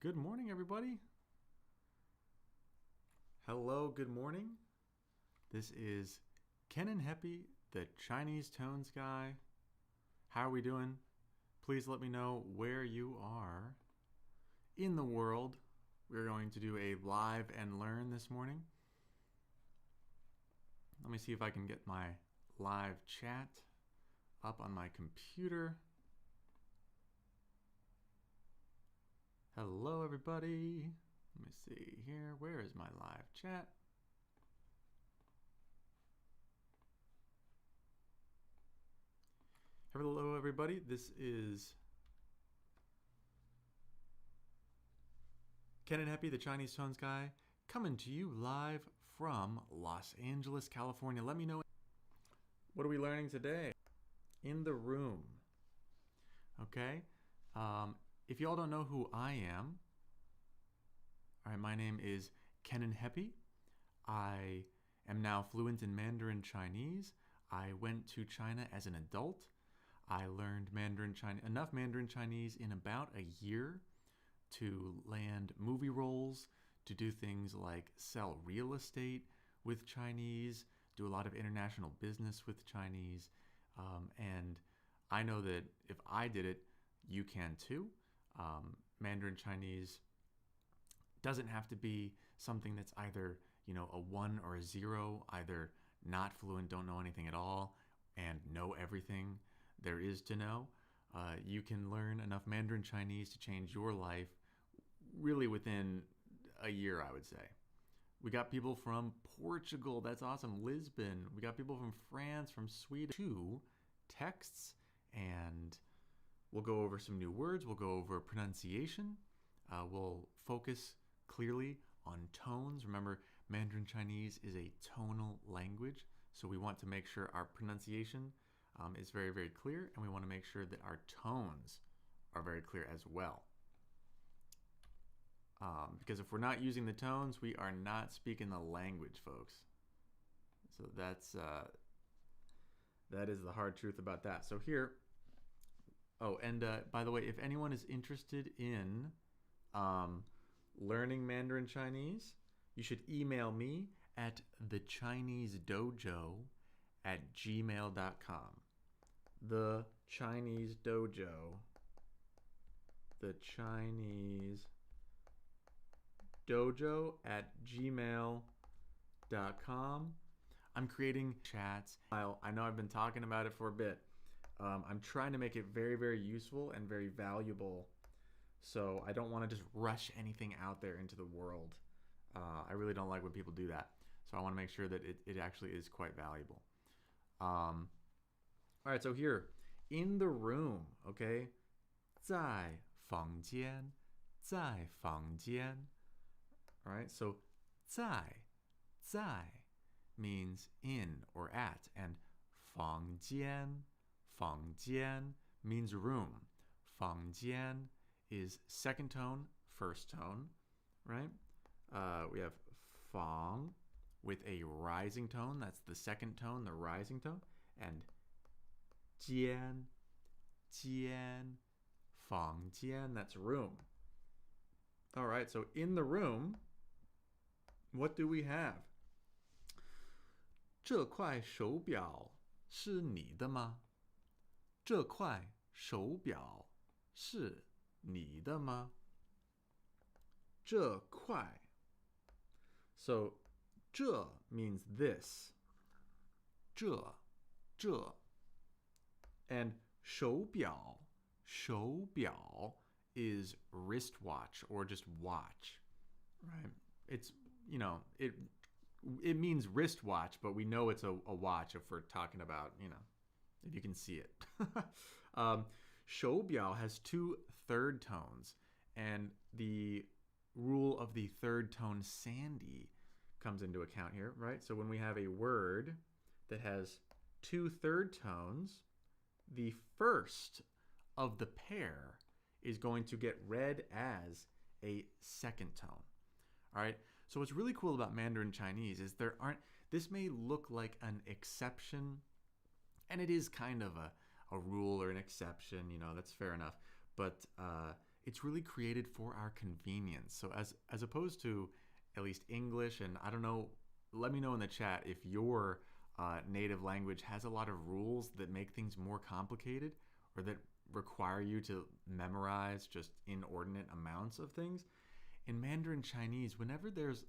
Good morning, everybody. Hello, good morning. This is Kenan Heppe, the Chinese tones guy. How are we doing? Please let me know where you are in the world. We're going to do a live and learn this morning. Let me see if I can get my live chat up on my computer. Hello, everybody. Let me see here. Where is my live chat? Hello, everybody. This is Kenan Heppe, the Chinese tones guy, coming to you live from Los Angeles, California. Let me know. What are we learning today? In the room. Okay. If y'all don't know who I am, all right, my name is Kenan Heppe. I am now fluent in Mandarin Chinese. I went to China as an adult. I learned enough Mandarin Chinese in about a year to land movie roles, to do things like sell real estate with Chinese, do a lot of international business with Chinese. And I know that if I did it, you can too. Mandarin Chinese doesn't have to be something that's either, a 1 or a 0, either not fluent, don't know anything at all, and know everything there is to know. You can learn enough Mandarin Chinese to change your life really within a year, I would say. We got people from Portugal, that's awesome, Lisbon. We got people from France, from Sweden, 2 texts, and we'll go over some new words. We'll go over pronunciation. We'll focus clearly on tones. Remember, Mandarin Chinese is a tonal language, so we want to make sure our pronunciation is very, very clear, and we want to make sure that our tones are very clear as well. Because if we're not using the tones, we are not speaking the language, folks. So that is the hard truth about that. So here, by the way, if anyone is interested in learning Mandarin Chinese, you should email me at thechinesedojo@gmail.com. The Chinese Dojo. thechinesedojo@gmail.com. I'm creating chats. I know I've been talking about it for a bit. I'm trying to make it very, very useful and very valuable. So I don't want to just rush anything out there into the world. I really don't like when people do that. So I want to make sure that it actually is quite valuable. All right, so here, in the room, okay? 在房间, 在房间. All right, so 在 means in or at, and 房间 means room. 房间 is second tone, first tone, right? We have 房 with a rising tone. That's the second tone, the rising tone. And 间 房间, that's room. All right, so in the room, what do we have? 这块手表是你的吗？这块手表是你的吗？这块. So 这 means this. 这 and 手表 is wristwatch or just watch, right? It's, it means wristwatch, but we know it's a watch if we're talking about, if you can see it. 手表 has 2 third tones, and the rule of the third tone Sandy comes into account here, right? So when we have a word that has 2 third tones, the first of the pair is going to get read as a second tone. All right. So what's really cool about Mandarin Chinese is this may look like an exception, and it is kind of a rule or an exception, that's fair enough. But it's really created for our convenience. So as opposed to at least English, and I don't know, let me know in the chat if your native language has a lot of rules that make things more complicated or that require you to memorize just inordinate amounts of things. In Mandarin Chinese, whenever there's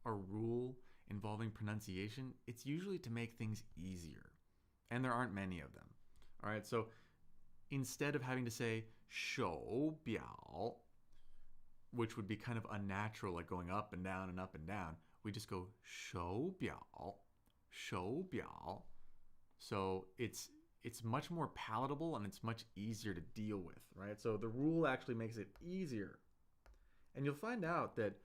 a rule involving pronunciation, it's usually to make things easier. And there aren't many of them. All right, so instead of having to say 手表, which would be kind of unnatural, like going up and down and up and down, we just go 手表, 手表. So it's much more palatable and it's much easier to deal with, right? So the rule actually makes it easier. And you'll find out that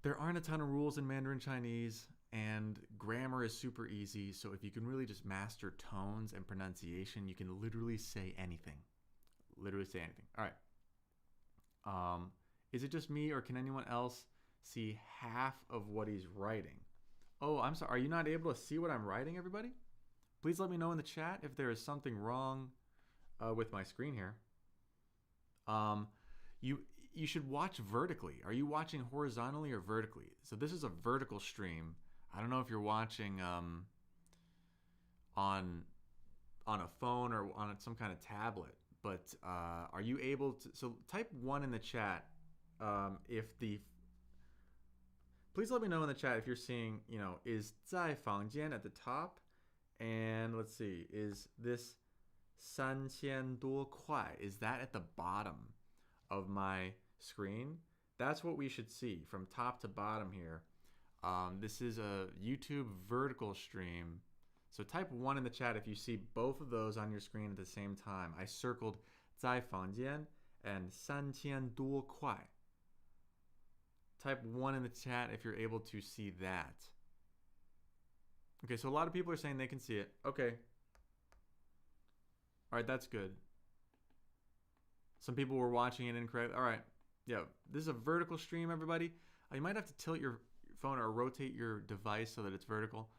there aren't a ton of rules in Mandarin Chinese, and grammar is super easy. So if you can really just master tones and pronunciation, you can literally say anything. Literally say anything. All right. Is it just me, or can anyone else see half of what he's writing? Oh, I'm sorry. Are you not able to see what I'm writing, everybody? Please let me know in the chat if there is something wrong with my screen here. You should watch vertically. Are you watching horizontally or vertically? So this is a vertical stream. I don't know if you're watching on a phone or on some kind of tablet, but are you able to? So type 1 in the chat please let me know in the chat if you're seeing, is 在房间 at the top, and let's see, is this 3000多块, is that at the bottom of my screen? That's what we should see from top to bottom here. This is a YouTube vertical stream. So type 1 in the chat if you see both of those on your screen at the same time. I circled 在房间 and 3000多块. Type 1 in the chat if you're able to see that. Okay, so a lot of people are saying they can see it. Okay. All right, that's good. Some people were watching it incorrectly. All right. Yeah, this is a vertical stream, everybody. You might have to tilt your phone or rotate your device so that it's vertical.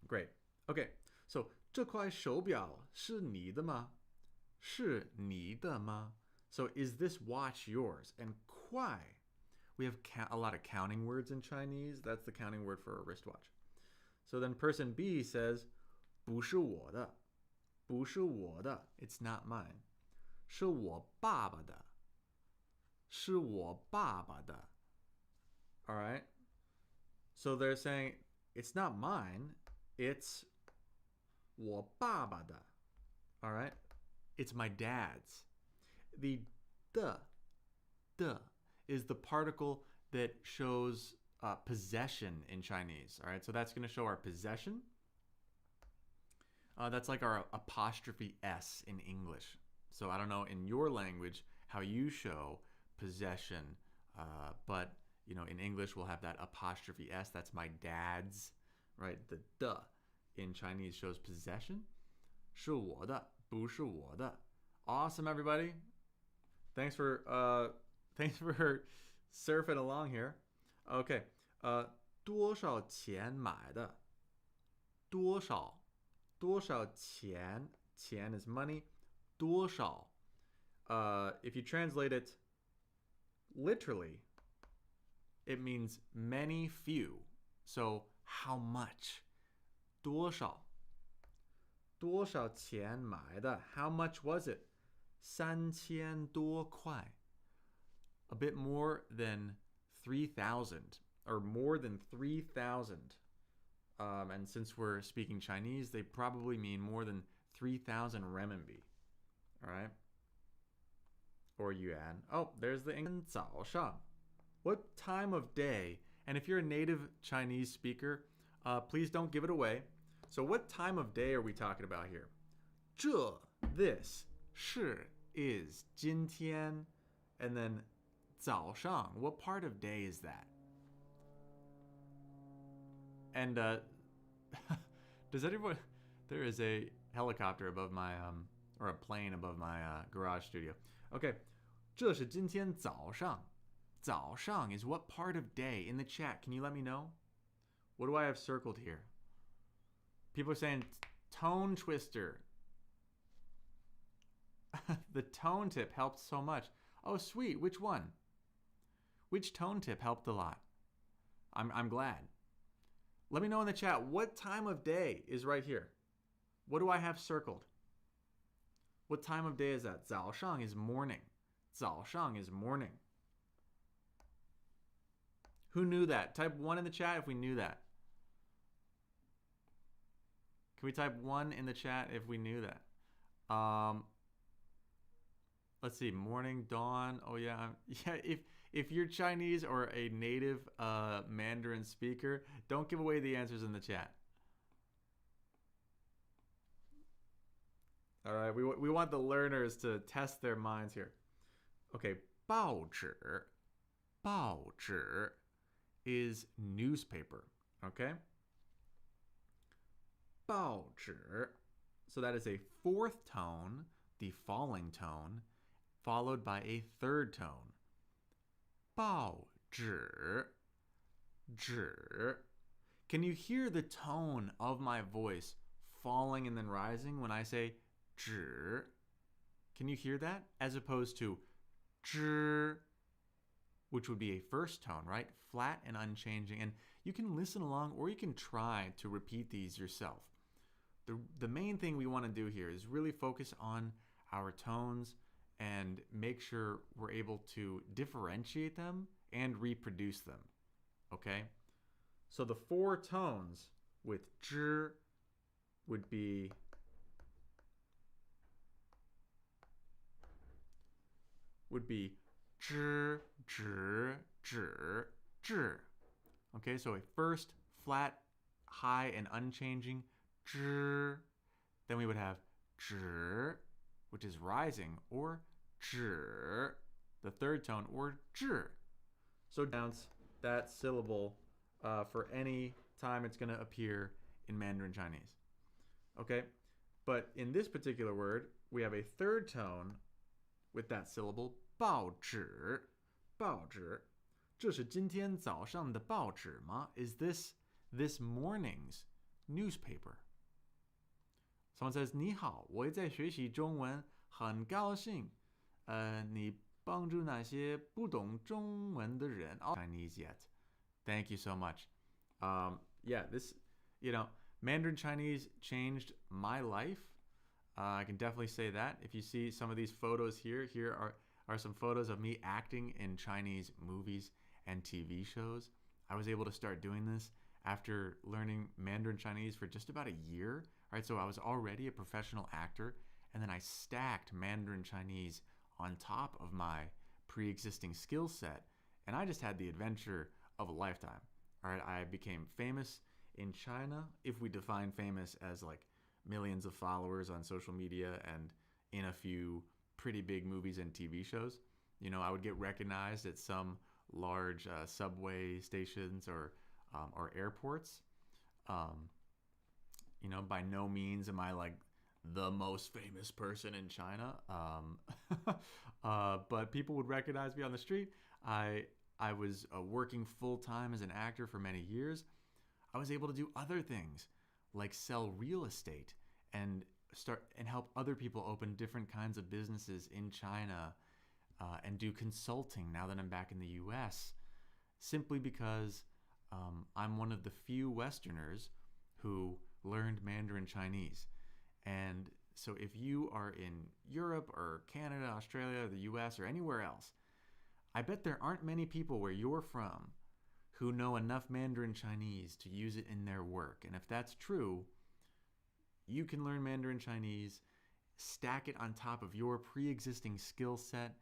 Great. Okay, so 这块手表是你的吗? 是你的吗? So is this watch yours? And 块, we have a lot of counting words in Chinese. That's the counting word for a wristwatch. So then person B says 不是我的. 不是我的. It's not mine. 是我爸爸的. 是我爸爸的. All right. So they're saying it's not mine. It's 我爸爸的. All right. It's my dad's. The de is the particle that shows possession in Chinese. All right. So that's going to show our possession. That's like our apostrophe S in English. So I don't know in your language how you show possession, but in English we'll have that apostrophe S. That's my dad's, right? The de in Chinese shows possession. 是我的,不是我的. Awesome, everybody. Thanks for surfing along here. Okay. 多少钱买的? 多少钱? 钱 is money. 多少. If you translate it literally, it means many, few. So how much? 多少? 多少钱买的? How much was it? 3000多块. A bit more than 3,000, or more than 3,000. And since we're speaking Chinese, they probably mean more than 3,000 renminbi. All right? Or yuan. Oh, there's the English. 早上. What time of day? And if you're a native Chinese speaker, please don't give it away. So what time of day are we talking about here? 这, this, 是, is, 今天, and then 早上. What part of day is that? And does anyone? There is a helicopter above my or a plane above my garage studio. Okay, 这是今天早上. 早上 is what part of day? In the chat, can you let me know? What do I have circled here? People are saying tone twister. The tone tip helped so much. Oh, sweet. Which one? Which tone tip helped a lot? I'm glad. Let me know in the chat what time of day is right here. What do I have circled? What time of day is that? 早上 is morning. 早上 is morning. Who knew that? Type 1 in the chat if we knew that. Can we type 1 in the chat if we knew that? Let's see. Morning, dawn. Oh yeah. Yeah, if you're Chinese or a native Mandarin speaker, don't give away the answers in the chat. All right, we want the learners to test their minds here. Okay, 报纸is newspaper, okay? 报纸. So that is a fourth tone, the falling tone, followed by a third tone. 报纸 纸. Can you hear the tone of my voice falling and then rising when I say 纸? Can you hear that? As opposed to 知, which would be a first tone, right? Flat and unchanging. And you can listen along or you can try to repeat these yourself. The main thing we want to do here is really focus on our tones and make sure we're able to differentiate them and reproduce them, okay? So the four tones with 知 would be zhi, zhi, zhi, zhi. Okay, so a first flat, high, and unchanging 知. Then we would have 直, which is rising, or zhi, the third tone, or zhi. So pronounce that syllable for any time it's going to appear in Mandarin Chinese. Okay, but in this particular word, we have a third tone with that syllable, 报纸, 报纸. 这是今天早上的报纸吗? Is this morning's newspaper? Someone says, 你好，我也在学习中文，很高兴。你帮助那些不懂中文的人 Chinese yet. Thank you so much. Yeah, this, Mandarin Chinese changed my life. I can definitely say that. If you see some of these photos here are some photos of me acting in Chinese movies and TV shows. I was able to start doing this after learning Mandarin Chinese for just about a year. Right, so I was already a professional actor, and then I stacked Mandarin Chinese on top of my pre-existing skill set, and I just had the adventure of a lifetime. All right, I became famous in China, if we define famous as like millions of followers on social media and in a few pretty big movies and TV shows. I would get recognized at some large subway stations or airports. By no means am I like the most famous person in China, but people would recognize me on the street. I was working full-time as an actor for many years. I was able to do other things like sell real estate and help other people open different kinds of businesses in China, and do consulting now that I'm back in the US, simply because I'm one of the few Westerners who learned Mandarin Chinese. And so if you are in Europe or Canada, Australia, the US, or anywhere else, I bet there aren't many people where you're from who know enough Mandarin Chinese to use it in their work. And if that's true, you can learn Mandarin Chinese, stack it on top of your pre-existing skill set.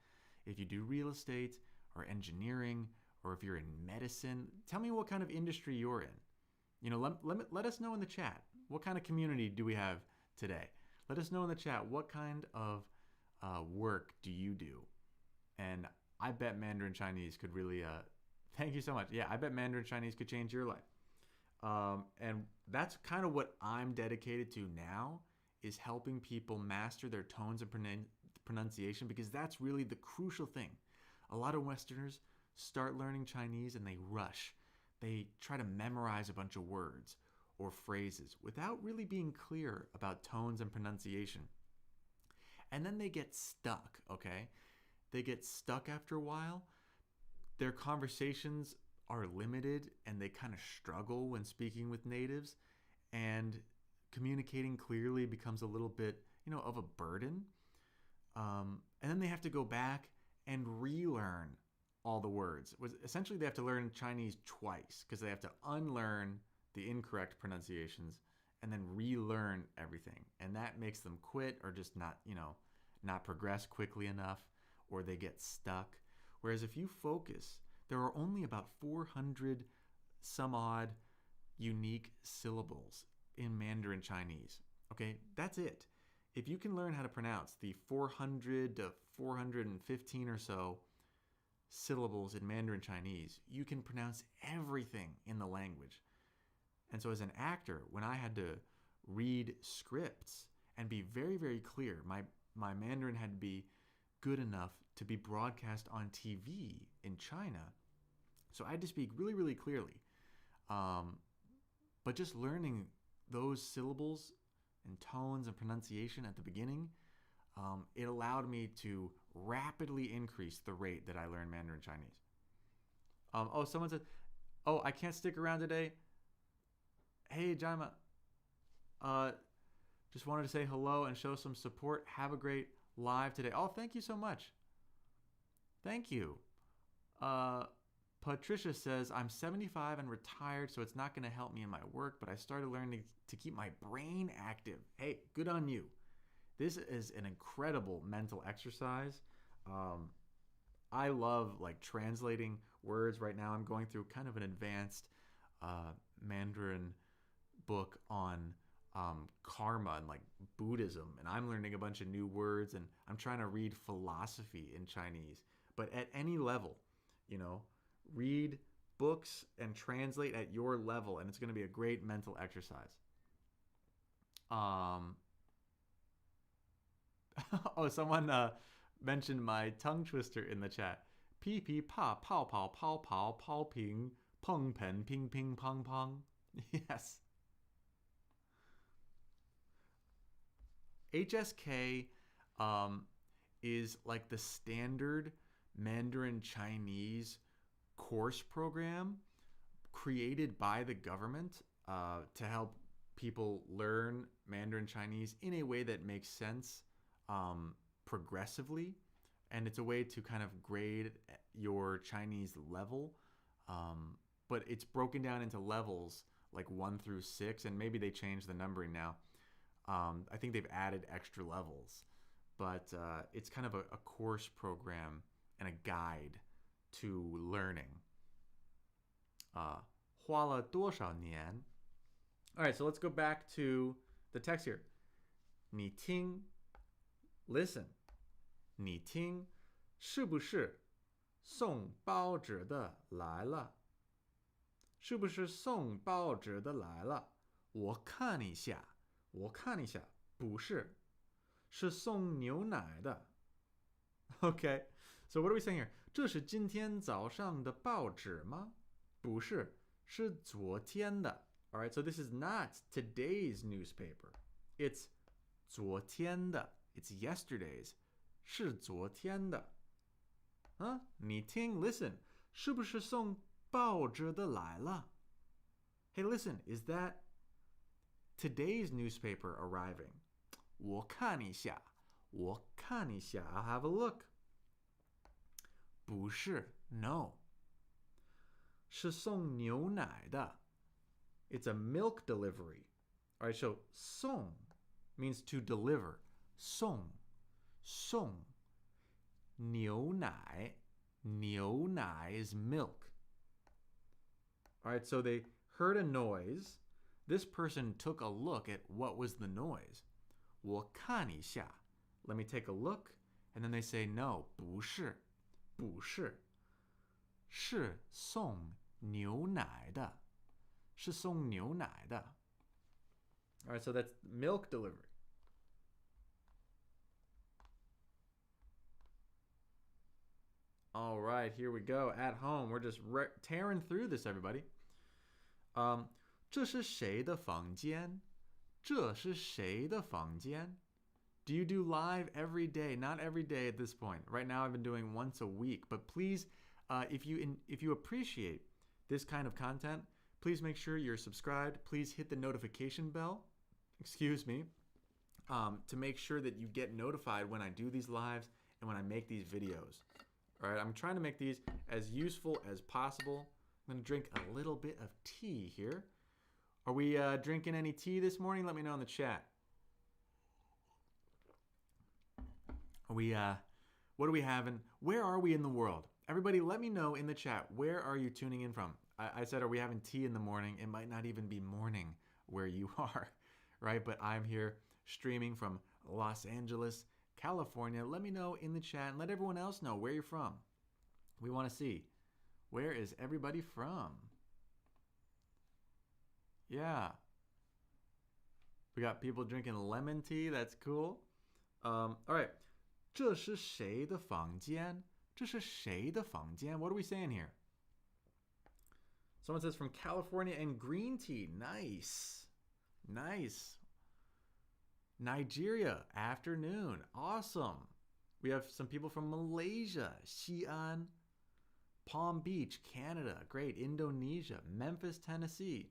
If you do real estate or engineering, or if you're in medicine, tell me what kind of industry you're in. Let us know in the chat. What kind of community do we have today? Let us know in the chat what kind of work do you do? And I bet Mandarin Chinese could really, thank you so much. Yeah, I bet Mandarin Chinese could change your life. And that's kind of what I'm dedicated to now, is helping people master their tones and pronunciation, because that's really the crucial thing. A lot of Westerners start learning Chinese and they rush. They try to memorize a bunch of words or phrases without really being clear about tones and pronunciation. And then they get stuck, okay? They get stuck after a while. Their conversations are limited and they kind of struggle when speaking with natives, and communicating clearly becomes a little bit, of a burden. And then they have to go back and relearn all the words. Essentially, they have to learn Chinese twice because they have to unlearn the incorrect pronunciations and then relearn everything. And that makes them quit or just not progress quickly enough, or they get stuck. Whereas if you focus, there are only about 400 some odd unique syllables in Mandarin Chinese. Okay, that's it. If you can learn how to pronounce the 400 to 415 or so syllables in Mandarin Chinese, you can pronounce everything in the language. And so as an actor, when I had to read scripts and be very, very clear, my Mandarin had to be good enough to be broadcast on TV in China. So I had to speak really, really clearly. But just learning those syllables and tones and pronunciation at the beginning, it allowed me to rapidly increase the rate that I learned Mandarin Chinese. Someone said, I can't stick around today. Hey, Jaima, just wanted to say hello and show some support. Have a great live today. Oh, thank you so much. Thank you. Patricia says, I'm 75 and retired, so it's not going to help me in my work, but I started learning to keep my brain active. Hey, good on you. This is an incredible mental exercise. I love translating words. Right now I'm going through kind of an advanced Mandarin book on karma and Buddhism, and I'm learning a bunch of new words, and I'm trying to read philosophy in Chinese. But at any level, read books and translate at your level, and it's going to be a great mental exercise. Someone mentioned my tongue twister in the chat. Pi pi pa pow pow pow pow pow ping pong pen ping ping pong pong. Yes. HSK is the standard Mandarin Chinese course program created by the government to help people learn Mandarin Chinese in a way that makes sense progressively. And it's a way to kind of grade your Chinese level. But it's broken down into levels 1 through 6, and maybe they changed the numbering now. I think they've added extra levels, but it's kind of a course program and a guide to learning. 花了多少年? All right, so let's go back to the text here. 你听, listen. 你听, 是不是送报纸的来了? 是不是送报纸的来了? 我看一下. 我看一下. 不是. 是送牛奶的. Okay, so what are we saying here? 这是今天早上的报纸吗? 不是, 是昨天的. All right, so this is not today's newspaper. It's 昨天的. It's yesterday's. 是昨天的. Huh? 你听, listen. 是不是送报纸的来了? Hey, listen, is that today's newspaper arriving? 我看一下. 我看一下. I'll have a look. 不是, no. 是送牛奶的. It's a milk delivery. All right, so 送 means to deliver. 送. 送. 牛奶. 牛奶 is milk. All right, so they heard a noise. This person took a look at what was the noise. 我看一下. Let me take a look. And then they say, no, 不是. 不是. 是送牛奶的. 是送牛奶的. All right, so that's milk delivery. All right, here we go. At home, we're just tearing through this, everybody. 这是谁的房间? 这是谁的房间? Do you do live every day? Not every day at this point. Right now I've been doing once a week. But please, if you appreciate this kind of content, please make sure you're subscribed. Please hit the notification bell, to make sure that you get notified when I do these lives and when I make these videos. All right, I'm trying to make these as useful as possible. I'm going to drink a little bit of tea here. Are we drinking any tea this morning? Let me know in the chat. Are we, what are we having? Where are we in the world? Everybody, let me know in the chat. Where are you tuning in from? I said, are we having tea in the morning? It might not even be morning where you are, right? But I'm here streaming from Los Angeles, California. Let me know in the chat and let everyone else know where you're from. We want to see. Where is everybody from? Yeah. We got people drinking lemon tea. That's cool. All right. 这是谁的房间? 这是谁的房间? What are we saying here? Someone says from California and green tea. Nice. Nice. Nigeria, afternoon. Awesome. We have some people from Malaysia, Xi'an, Palm Beach, Canada. Great. Indonesia, Memphis, Tennessee.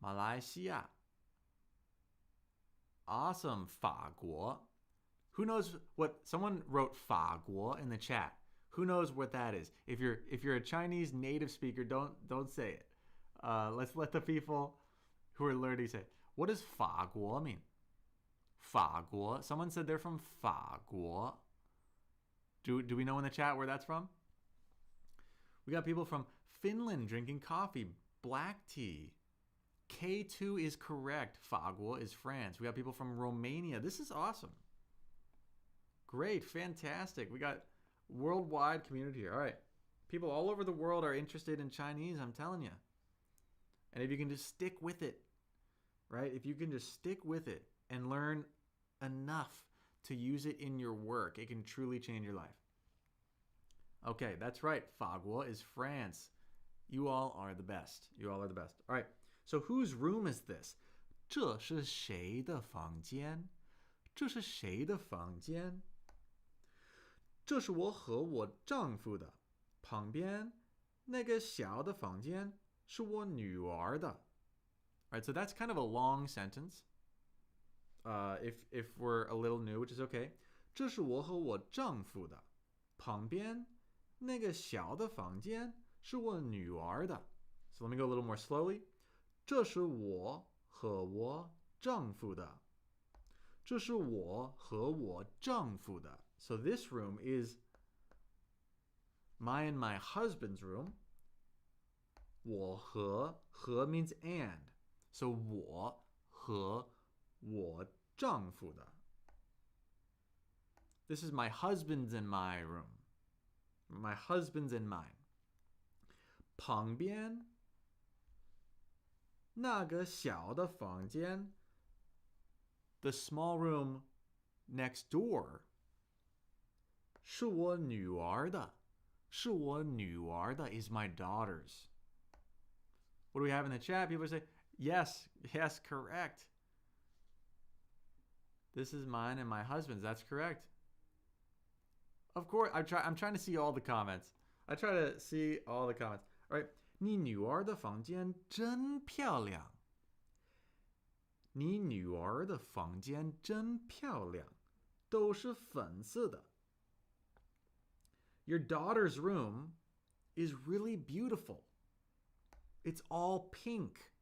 Malaysia. Awesome. 法国. Who knows what someone wrote 法国 in the chat? Who knows what that is? If you're a Chinese native speaker, don't say it. Let's let the people who are learning say it. What does 法国 mean? 法国. Someone said they're from 法国. Do we know in the chat where that's from? We got people from Finland drinking coffee, black tea. K2 is correct. 法国 is France. We got people from Romania. This is awesome. Great, fantastic. We got worldwide community here. All right. People all over the world are interested in Chinese, I'm telling you. And if you can just stick with it, right? If you can just stick with it and learn enough to use it in your work, it can truly change your life. Okay, that's right. 法国 is France. You all are the best. You all are the best. All right. So whose room is this? 这是谁的房间? 这是谁的房间? 这是我和我丈夫的。旁边那个小的房间是我女儿的。All right, so that's kind of a long sentence. If we're a little new, which is okay. 这是我和我丈夫的。旁边那个小的房间是我女儿的。So let me go a little more slowly. 这是我和我丈夫的。这是我和我丈夫的。So this room is my and my husband's room. 我和 means and. So 我和我丈夫的. This is my husband's and my room. My husband's and mine. 旁边那个小的房间 The small room next door 是我女儿的。是我女儿的 is my daughter's. What do we have in the chat? People say, yes, correct. This is mine and my husband's. That's correct. Of course, I'm trying to see all the comments. I try to see all the comments. All right. 你女儿的房间真漂亮。你女儿的房间真漂亮，都是粉色的。Your daughter's room is really beautiful. It's all pink.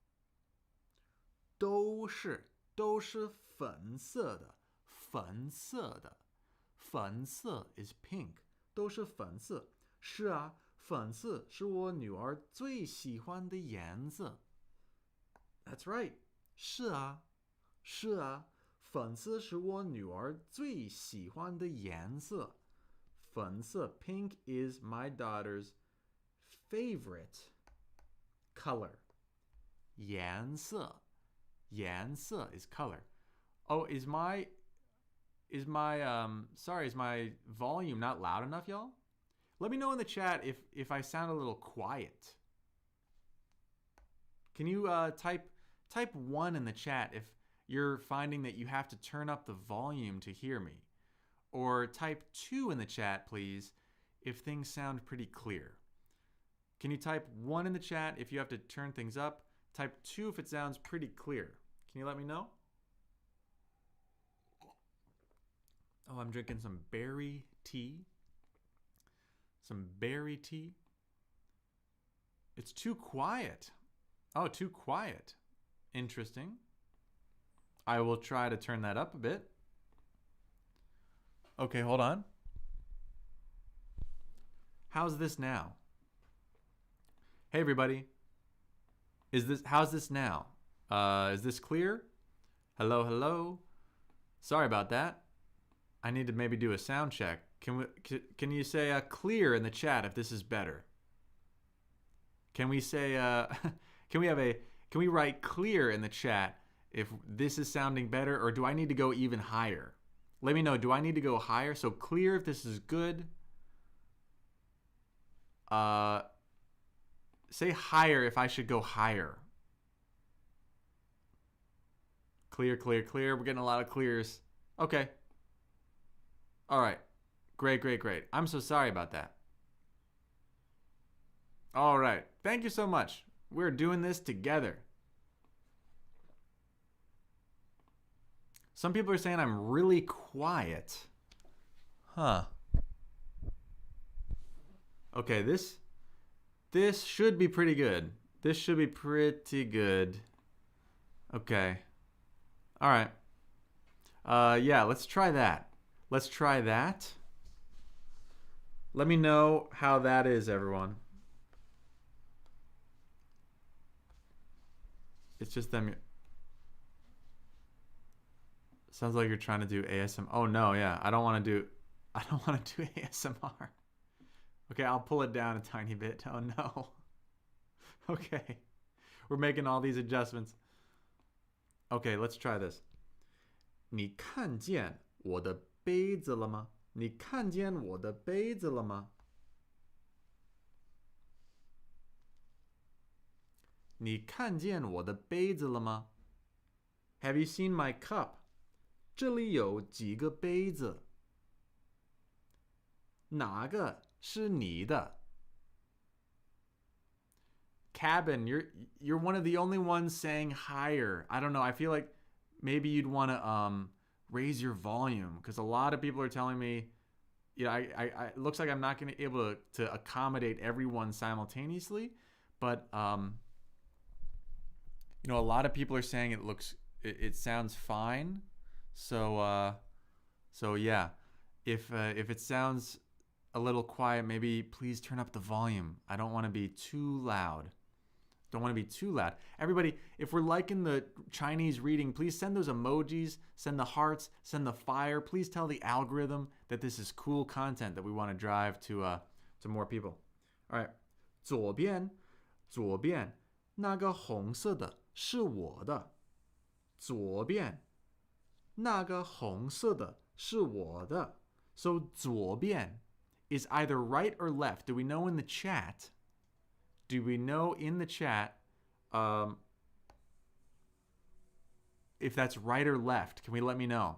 都是粉色的，粉色的，粉色 is pink. 都是粉色。是啊，粉色是我女儿最喜欢的颜色。That's right. 是啊，粉色是我女儿最喜欢的颜色。粉色 pink is my daughter's favorite color. 颜色 is color. Oh, is my volume not loud enough, y'all? Let me know in the chat if I sound a little quiet. Can you type 1 in the chat you're finding that you have to turn up the volume to hear me. Or type 2 in the chat, please, if things sound pretty clear. Can you type 1 in the chat if you have to turn things up? Type 2 if it sounds pretty clear. Can you let me know? Oh, I'm drinking some berry tea. Some berry tea. It's too quiet. Oh, too quiet. Interesting. I will try to turn that up a bit. Okay, hold on. How's this now? Hey, everybody. How's this now? Is this clear? Hello, hello. Sorry about that. I need to maybe do a sound check. Can you say clear in the chat if this is better? Can we say can we write clear in the chat if this is sounding better, or do I need to go even higher? Let me know. Do I need to go higher? So clear if this is good. Say higher if I should go higher. Clear, clear, clear. We're getting a lot of clears. Okay. All right. Great, great, great. I'm so sorry about that. All right. Thank you so much. We're doing this together. Some people are saying I'm really quiet. Huh. Okay, this should be pretty good. This should be pretty good. Okay. All right. Yeah, let's try that. Let's try that. Let me know how that is, everyone. It's just them. Sounds like you're trying to do ASMR. Oh no, yeah. I don't want to do ASMR. Okay, I'll pull it down a tiny bit. Oh no. Okay. We're making all these adjustments. Okay, let's try this. 你看见我的杯子了吗？你看见我的杯子了吗？你看见我的杯子了吗？ Have you seen my cup? 这里有几个杯子？哪个是你的？ Cabin, you're one of the only ones saying higher. I don't know. I feel like maybe you'd want to raise your volume, because a lot of people are telling me, it looks like I'm not going to be able to accommodate everyone simultaneously, but a lot of people are saying it sounds fine. So yeah, if it sounds a little quiet, maybe please turn up the volume. I don't want to be too loud. Don't want to be too loud. Everybody, if we're liking the Chinese reading, please send those emojis, send the hearts, send the fire. Please tell the algorithm that this is cool content that we want to drive to more people. All right. 左边那个红色的是我的。左边那个红色的是我的。So 左边 is either right or left. Do we know in the chat? Do we know in the chat if that's right or left? Can we let me know?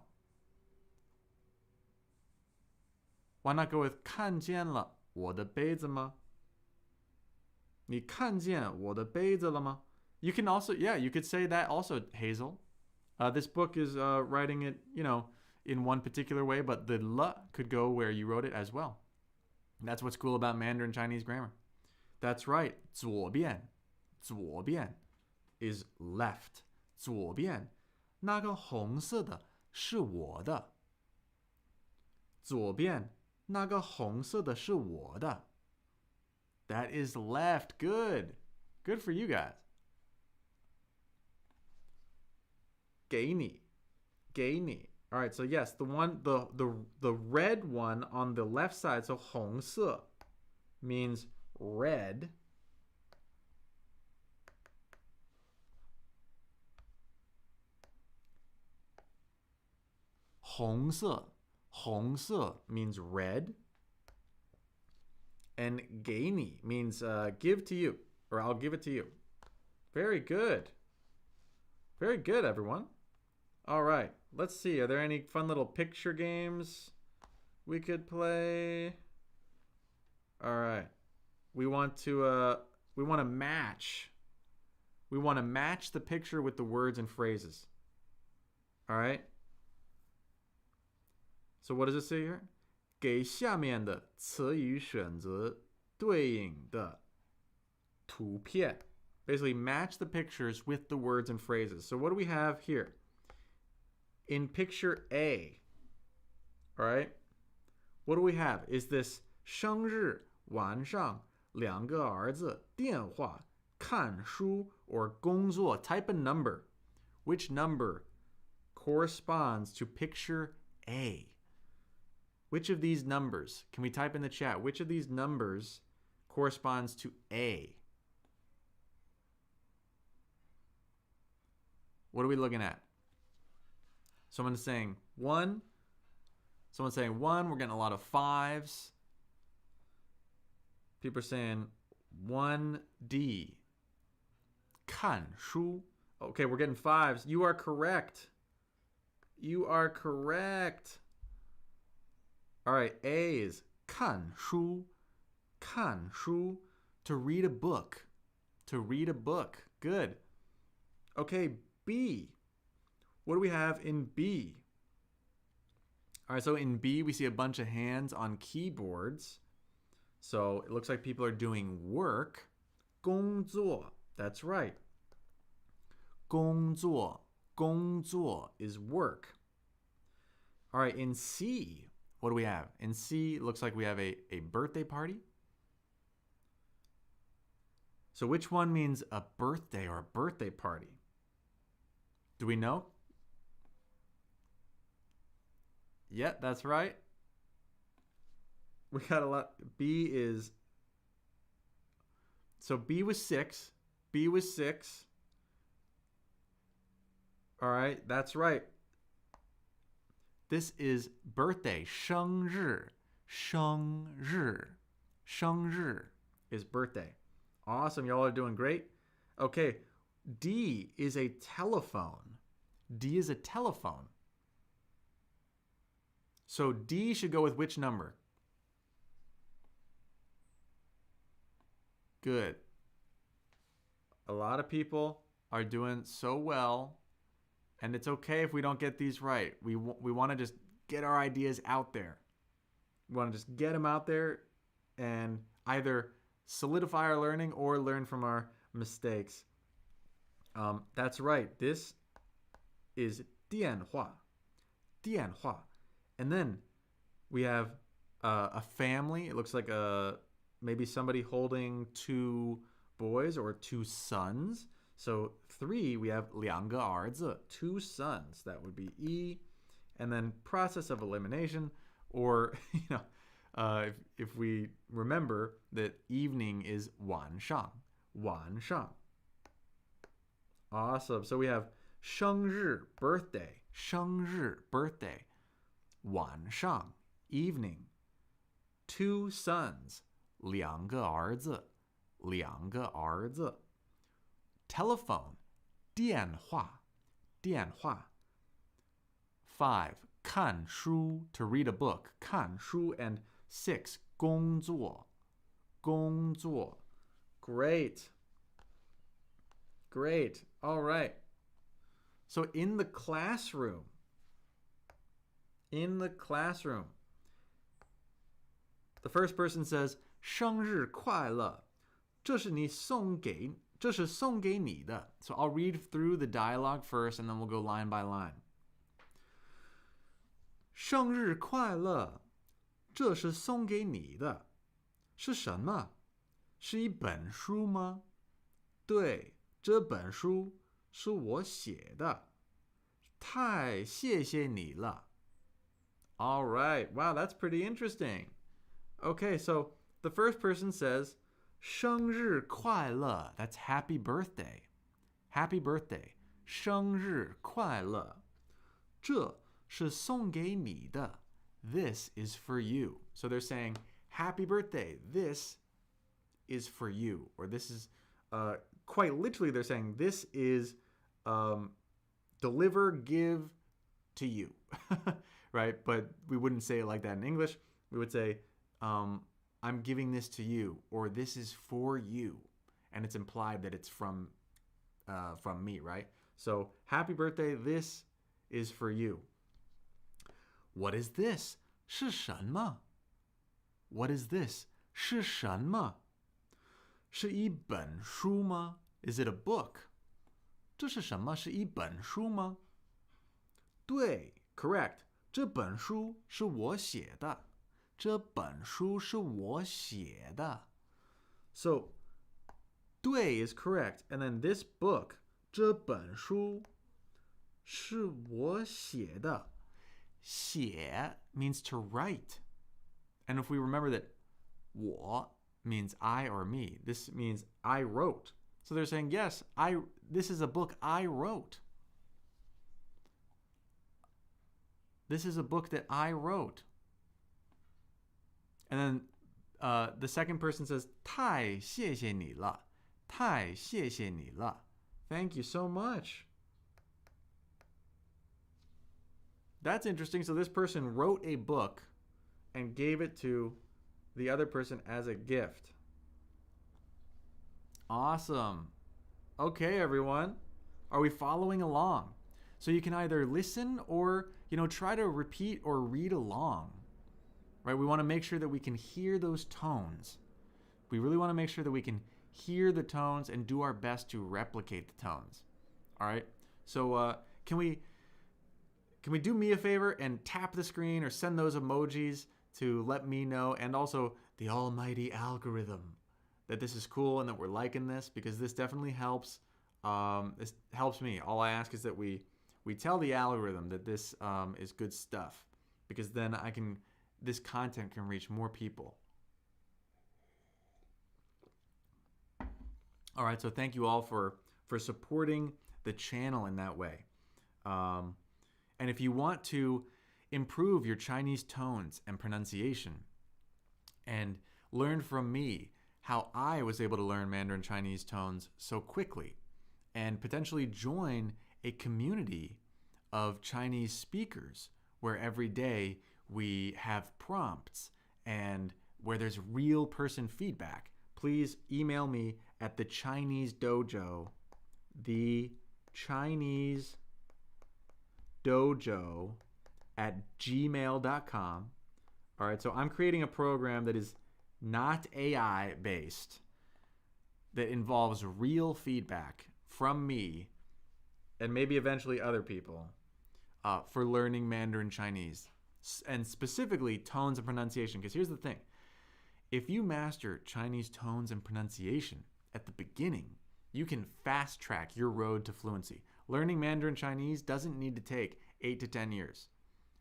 Why not go with 看见了我的杯子吗？你看见我的杯子了吗？ You can also, yeah, you could say that also, Hazel. This book is writing it, in one particular way, but the la could go where you wrote it as well. That's what's cool about Mandarin Chinese grammar. That's right. 左边is left. 左边那个红色的是我的。左边那个红色的是我的。That is left. Good. Good for you guys. 给你。All right, so yes, the red one on the left side, so 红色 means red. Hong se means red. And 给你 means give to you, or I'll give it to you. Very good. Very good, everyone. All right. Let's see. Are there any fun little picture games we could play? All right. We want to match. We want to match the picture with the words and phrases. All right. So what does it say here? 给下面的词语选择对应的图片. Basically, match the pictures with the words and phrases. So what do we have here? In picture A, all right, what do we have? Is this 生日晚上两个儿子电话看书 or 工作? Type a number. Which number corresponds to picture A? Which of these numbers? Can we type in the chat? Which of these numbers corresponds to A? What are we looking at? Someone's saying 1. Someone's saying 1. We're getting a lot of 5s. People are saying 1D. 看书. Okay, we're getting 5s. You are correct. You are correct. All right, A is 看书. 看书. To read a book. To read a book. Good. Okay, B. What do we have in B? All right, so in B, we see a bunch of hands on keyboards. So it looks like people are doing work. 工作. That's right. 工作. 工作 is work. All right, in C, what do we have? In C, it looks like we have a birthday party. So which one means a birthday or a birthday party? Do we know? Yeah, that's right. We got a lot. B is... So B was 6. B was 6. All right, that's right. This is birthday. 生日. 生日. 生日 is birthday. Awesome. Y'all are doing great. Okay. D is a telephone. D is a telephone. So D should go with which number? Good. A lot of people are doing so well, and it's okay if we don't get these right. We want to just get our ideas out there. We want to just get them out there and either solidify our learning or learn from our mistakes. That's right. This is 电话. 电话. And then we have a family. It looks like maybe somebody holding 2 boys or 2 sons. So 3, we have 两个儿子, 2 sons. That would be E. And then process of elimination, or if we remember that evening is 晚上. 晚上. Awesome. So we have 生日 birthday. 生日 birthday. 晚上 evening. 2 sons. 两个儿子. 两个儿子. Telephone. 电话. 电话. 5. 看书 to read a book. 看书. And 6. 工作. 工作. Great. Great. All right. So in the classroom, the first person says, 生日快乐. 这是送给你的. So I'll read through the dialogue first, and then we'll go line by line. 生日快乐. 这是送给你的. 是什么? 是一本书吗? 对，这本书是我写的。太谢谢你了. All right. Wow, that's pretty interesting. Okay, so the first person says, 生日快乐. That's happy birthday. Happy birthday. 生日快乐. 这是送给你的. This is for you. So they're saying, happy birthday. This is for you. Or this is, quite literally, they're saying, this is deliver, give to you, right? But we wouldn't say it like that in English. We would say, I'm giving this to you, or this is for you. And it's implied that it's from me, right? So, happy birthday, this is for you. What is this? 是什么? What is this? 是什么? 是一本书吗? Is it a book? 这是什么? 是一本书吗? 对 correct. 这本书是我写的. 这本书是我写的. So, 对 is correct. And then this book, 这本书是我写的. 写 means to write. And if we remember that 我 means I or me, this means I wrote. So they're saying, yes, this is a book I wrote. This is a book that I wrote. And then the second person says, 太谢谢你了. 太谢谢你了. Thank you so much. That's interesting. So this person wrote a book and gave it to the other person as a gift. Awesome. Okay, everyone. Are we following along? So you can either listen or, try to repeat or read along. Right? We want to make sure that we can hear those tones. We really want to make sure that we can hear the tones and do our best to replicate the tones. All right? So can we do me a favor and tap the screen or send those emojis to let me know, and also the almighty algorithm, that this is cool and that we're liking this, because this definitely helps. This helps me. All I ask is that we tell the algorithm that this is good stuff, because then this content can reach more people. All right, so thank you all for supporting the channel in that way. And if you want to improve your Chinese tones and pronunciation and learn from me how I was able to learn Mandarin Chinese tones so quickly, and potentially join a community of Chinese speakers where every day we have prompts and where there's real person feedback, please email me at the Chinese Dojo at gmail.com. All right, so I'm creating a program that is not AI based, that involves real feedback from me and maybe eventually other people for learning Mandarin Chinese, and specifically tones and pronunciation. Because here's the thing. If you master Chinese tones and pronunciation at the beginning, you can fast track your road to fluency. Learning Mandarin Chinese doesn't need to take 8 to 10 years.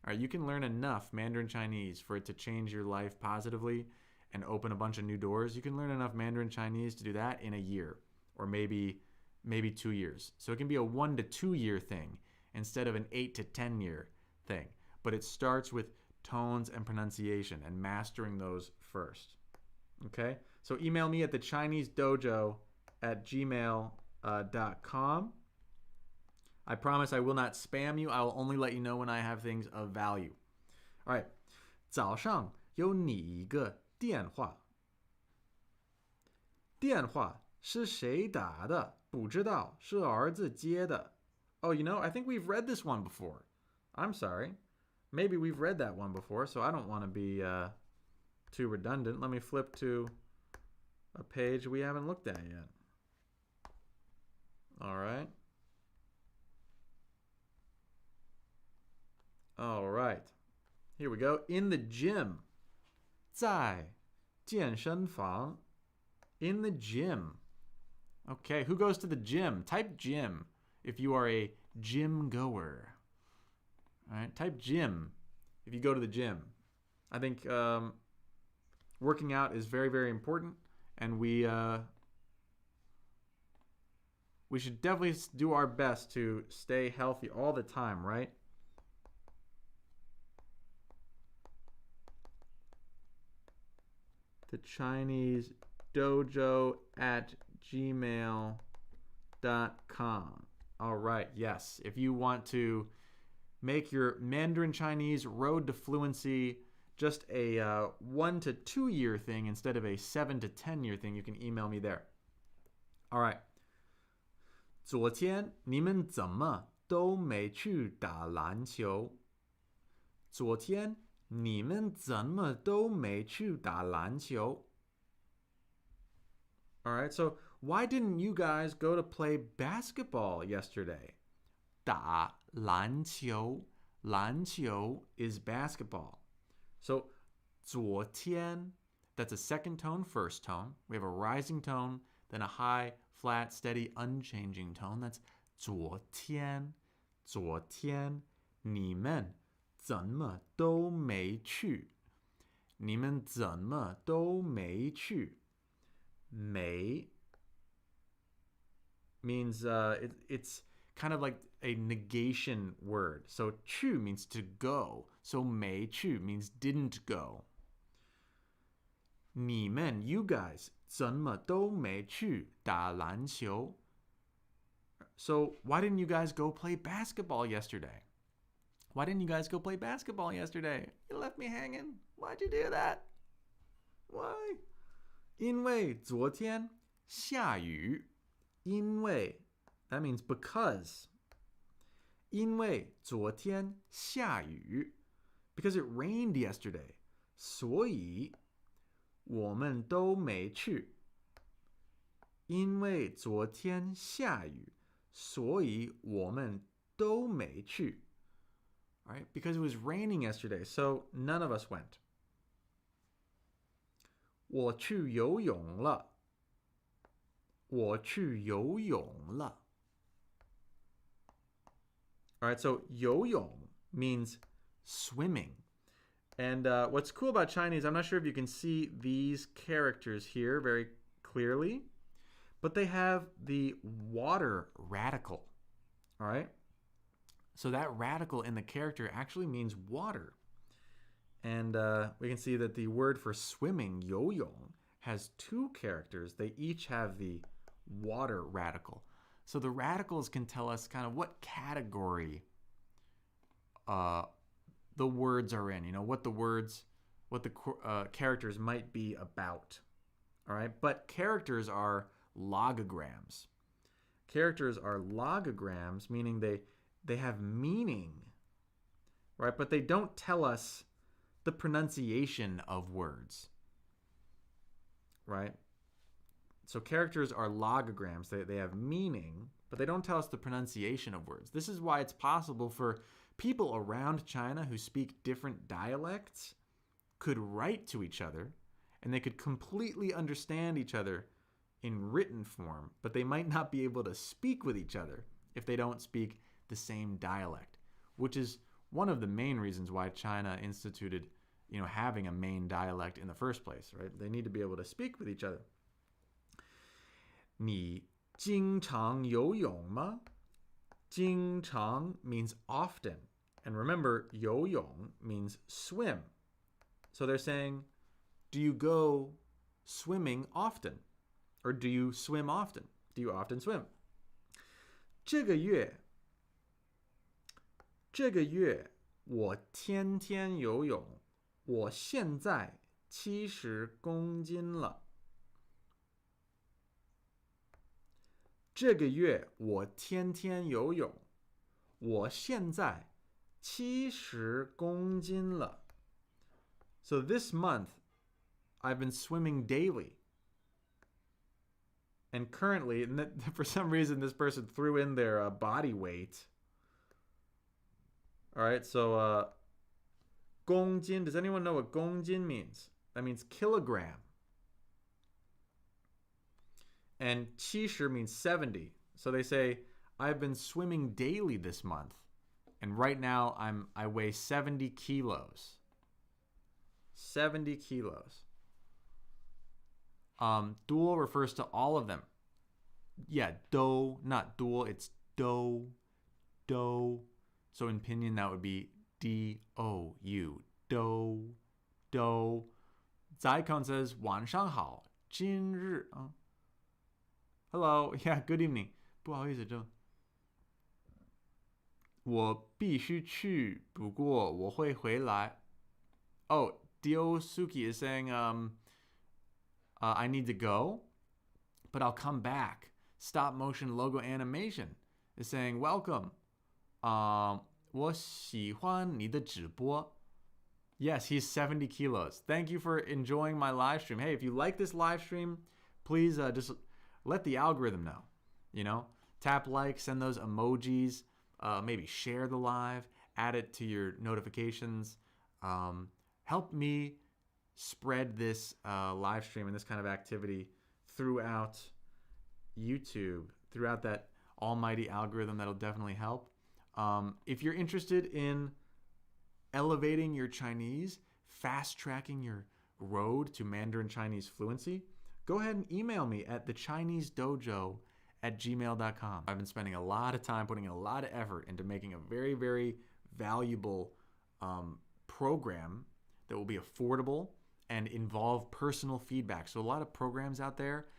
All right, you can learn enough Mandarin Chinese for it to change your life positively and open a bunch of new doors. You can learn enough Mandarin Chinese to do that in a year, or maybe 2 years. So it can be a 1 to 2 year thing instead of an 8 to 10 year thing. But it starts with tones and pronunciation and mastering those first. Okay? So email me at the Chinese Dojo at gmail.com. I promise I will not spam you. I will only let you know when I have things of value. All right. 早上有你一个电话。电话是谁打的？不知道，是儿子接的。Oh, I think we've read this one before. I'm sorry. Maybe we've read that one before, so I don't want to be too redundant. Let me flip to a page we haven't looked at yet. All right. All right. Here we go. In the gym. 在健身房. In the gym. Okay, who goes to the gym? Type gym if you are a gym goer. All right, type gym if you go to the gym. I think working out is very, very important, and we should definitely do our best to stay healthy all the time, right? The Chinese Dojo at gmail.com. All right, yes. If you want to make your Mandarin Chinese road to fluency just a 1 to 2 year thing instead of a 7 to 10 year thing, you can email me there. All right. 昨天你们怎么都没去打篮球？昨天你们怎么都没去打篮球？ All right, so why didn't you guys go to play basketball yesterday? 打篮球，篮球 is basketball. So 昨天, that's a second tone, first tone. We have a rising tone, then a high, flat, steady, unchanging tone. That's 昨天，昨天你们怎么都没去？你们怎么都没去？没 means it's kind of like a negation word. So 去 means to go. So 没去 means didn't go. 你们 you guys 怎么都没去打篮球？ So why didn't you guys go play basketball yesterday? Why didn't you guys go play basketball yesterday? You left me hanging. Why'd you do that? Why? 因为昨天下雨。因为 that means because. 因为昨天下雨 because it rained yesterday. 所以我们都没去。因为昨天下雨，所以我们都没去。All right? Because it was raining yesterday, so none of us went. 我去游泳了。我去游泳了。All right, so 游泳 means swimming. And what's cool about Chinese, I'm not sure if you can see these characters here very clearly, but they have the water radical. All right? So that radical in the character actually means water. And we can see that the word for swimming, 游泳, has two characters. They each have the water radical. So the radicals can tell us kind of what category the words are in, you know, what the characters might be about. All right, but characters are logograms. Characters are logograms, meaning they have meaning, right? But they don't tell us the pronunciation of words, right? So characters are logograms. They have meaning, but they don't tell us the pronunciation of words. This is why it's possible for people around China who speak different dialects could write to each other, and they could completely understand each other in written form, but they might not be able to speak with each other if they don't speak the same dialect, which is one of the main reasons why China instituted, you know, having a main dialect in the first place, right? They need to be able to speak with each other. 你经常游泳吗? 经常 means often. And remember, 游泳 means swim. So they're saying, do you go swimming often? Or do you swim often? Do you often swim? 这个月我天天游泳，我现在70公斤了。这个月我天天游泳，我现在70公斤了。So this month, I've been swimming daily. And currently, and for some reason, this person threw in their body weight. All right, so 公斤, does anyone know what 公斤 means? That means kilogram. And 70 means 70. So they say, I've been swimming daily this month. And right now, I weigh 70 kilos. 70 kilos. Dual refers to all of them. Yeah, do, not dual, it's do. So in pinyin, that would be D-O-U. Do. Zaikon says, 晚上好,今日. Hello, yeah, good evening. 不好意思,我必须去，不过我会回来. Oh, Diosuki is saying, I need to go, but I'll come back. Stop motion logo animation is saying, welcome. 我喜欢你的直播. Yes, he's 70 kilos. Thank you for enjoying my live stream. Hey, if you like this live stream, please just let the algorithm know. You know, tap like, send those emojis, maybe share the live, add it to your notifications. Help me spread this live stream and this kind of activity throughout YouTube, throughout that almighty algorithm. That'll definitely help. If you're interested in elevating your Chinese, fast-tracking your road to Mandarin Chinese fluency, go ahead and email me at thechinesedojo@gmail.com. I've been spending a lot of time, putting a lot of effort into making a very, very valuable program that will be affordable and involve personal feedback. So a lot of programs out there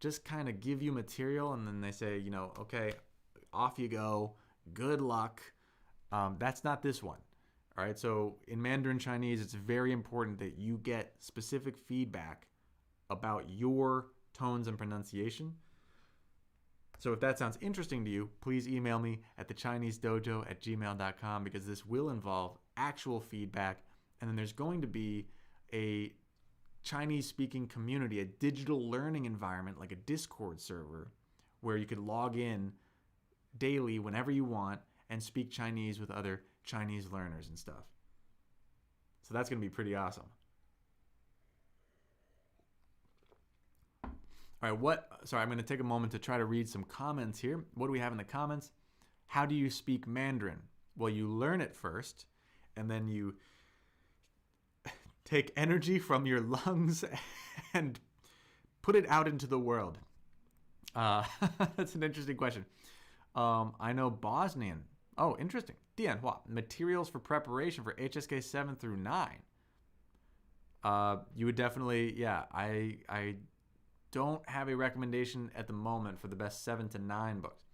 just kind of give you material and then they say, you know, okay, off you go, good luck. That's not this one. All right, so in Mandarin Chinese, it's very important that you get specific feedback about your tones and pronunciation. So if that sounds interesting to you, please email me at thechinesedojo@gmail.com because this will involve actual feedback. And then there's going to be a Chinese-speaking community, a digital learning environment like a Discord server where you could log in daily whenever you want and speak Chinese with other Chinese learners and stuff. So that's going to be pretty awesome. All right, I'm going to take a moment to try to read some comments here. What do we have in the comments? How do you speak Mandarin? Well, you learn it first, and then you take energy from your lungs and put it out into the world. That's an interesting question. I know Bosnian. Oh, interesting. 电话, materials for preparation for HSK 7 through 9. You would definitely, yeah, I don't have a recommendation at the moment for the best 7 to 9 books.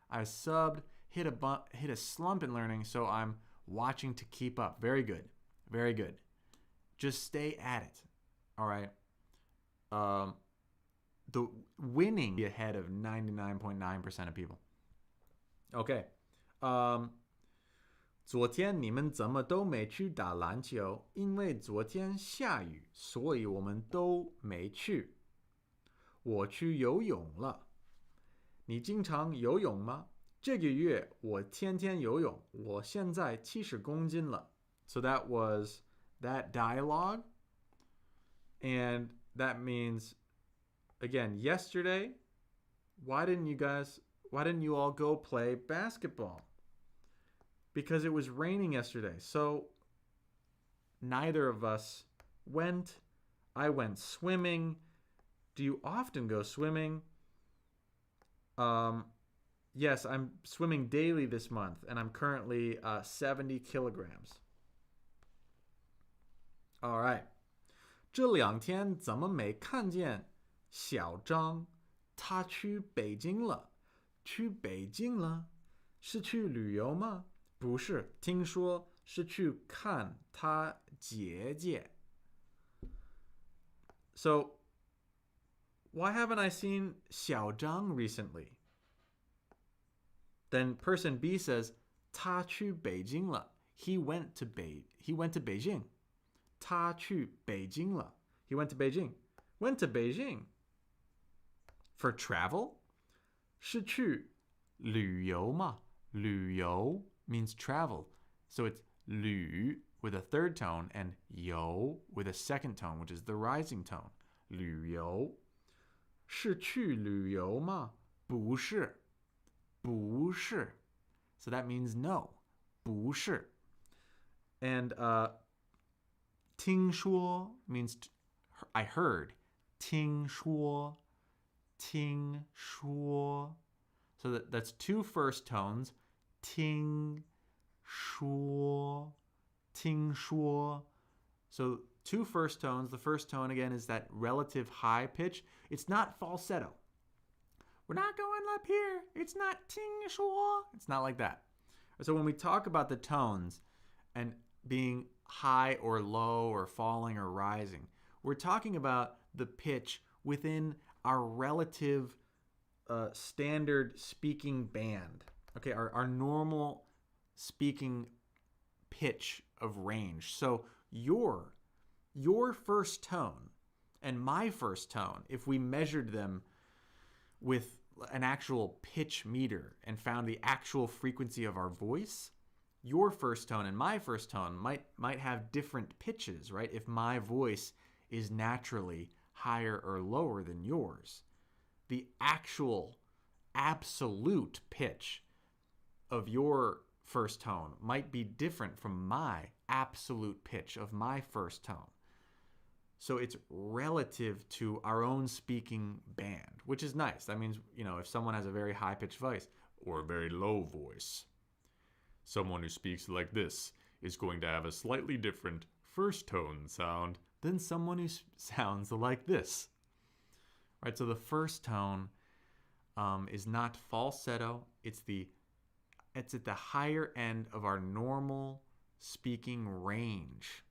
I subbed, hit a slump in learning, so I'm watching to keep up. Very good. Very good. Just stay at it. All right. The winning ahead of 99.9% of people. Okay. 昨天你们怎么都没去打篮球？因为昨天下雨，所以我们都没去。我去游泳了。你经常游泳吗？这个月我天天游泳，我现在70公斤了。So that was that dialogue. And that means, again, yesterday, why didn't you all go play basketball? Because it was raining yesterday. So neither of us went. I went swimming. Do you often go swimming? Yes, I'm swimming daily this month, and I'm currently 70 kilograms. All right. 这2天怎么没看见小张？他去北京了。去北京了？是去旅游吗？不是，听说是去看他姐姐。So, why haven't I seen 小张 recently? Then person B says, 他去北京了。He went to Beijing. 他去北京了。He went to Beijing. Went to Beijing. For travel? 是去旅游吗？旅游 means travel. So it's 旅 with a third tone and 游 with a second tone, which is the rising tone. 旅游。是去旅游吗？不是。不是。So that means no. 不是。And 听说 means I heard. 听说。听说. So that's two first tones. 听说。听说. So two first tones. The first tone again is that relative high pitch. It's not falsetto. We're not going up here. It's not 听说. It's not like that. So when we talk about the tones and being high or low or falling or rising, we're talking about the pitch within our relative standard speaking band. Okay, our normal speaking pitch of range. So your first tone and my first tone, if we measured them with an actual pitch meter and found the actual frequency of our voice, your first tone and my first tone might have different pitches, right? If my voice is naturally higher or lower than yours, the actual absolute pitch of your first tone might be different from my absolute pitch of my first tone. So it's relative to our own speaking band, which is nice. That means, if someone has a very high-pitched voice or a very low voice, someone who speaks like this is going to have a slightly different first tone sound than someone who sounds like this. Right? So the first tone is not falsetto. It's at the higher end of our normal speaking range.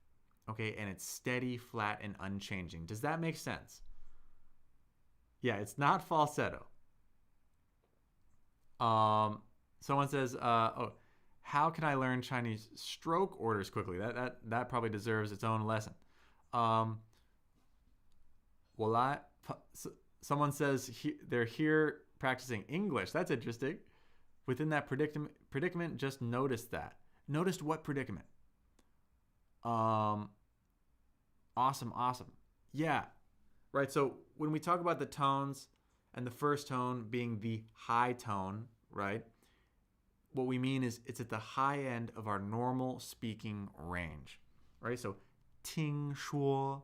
Okay, and it's steady, flat, and unchanging. Does that make sense? Yeah, it's not falsetto. Someone says, how can I learn Chinese stroke orders quickly? That probably deserves its own lesson. Someone says they're here practicing English. That's interesting. Within that predicament, just notice that. Noticed what predicament? Awesome. Yeah, right. So when we talk about the tones and the first tone being the high tone, right? What we mean is it's at the high end of our normal speaking range, right? So 听说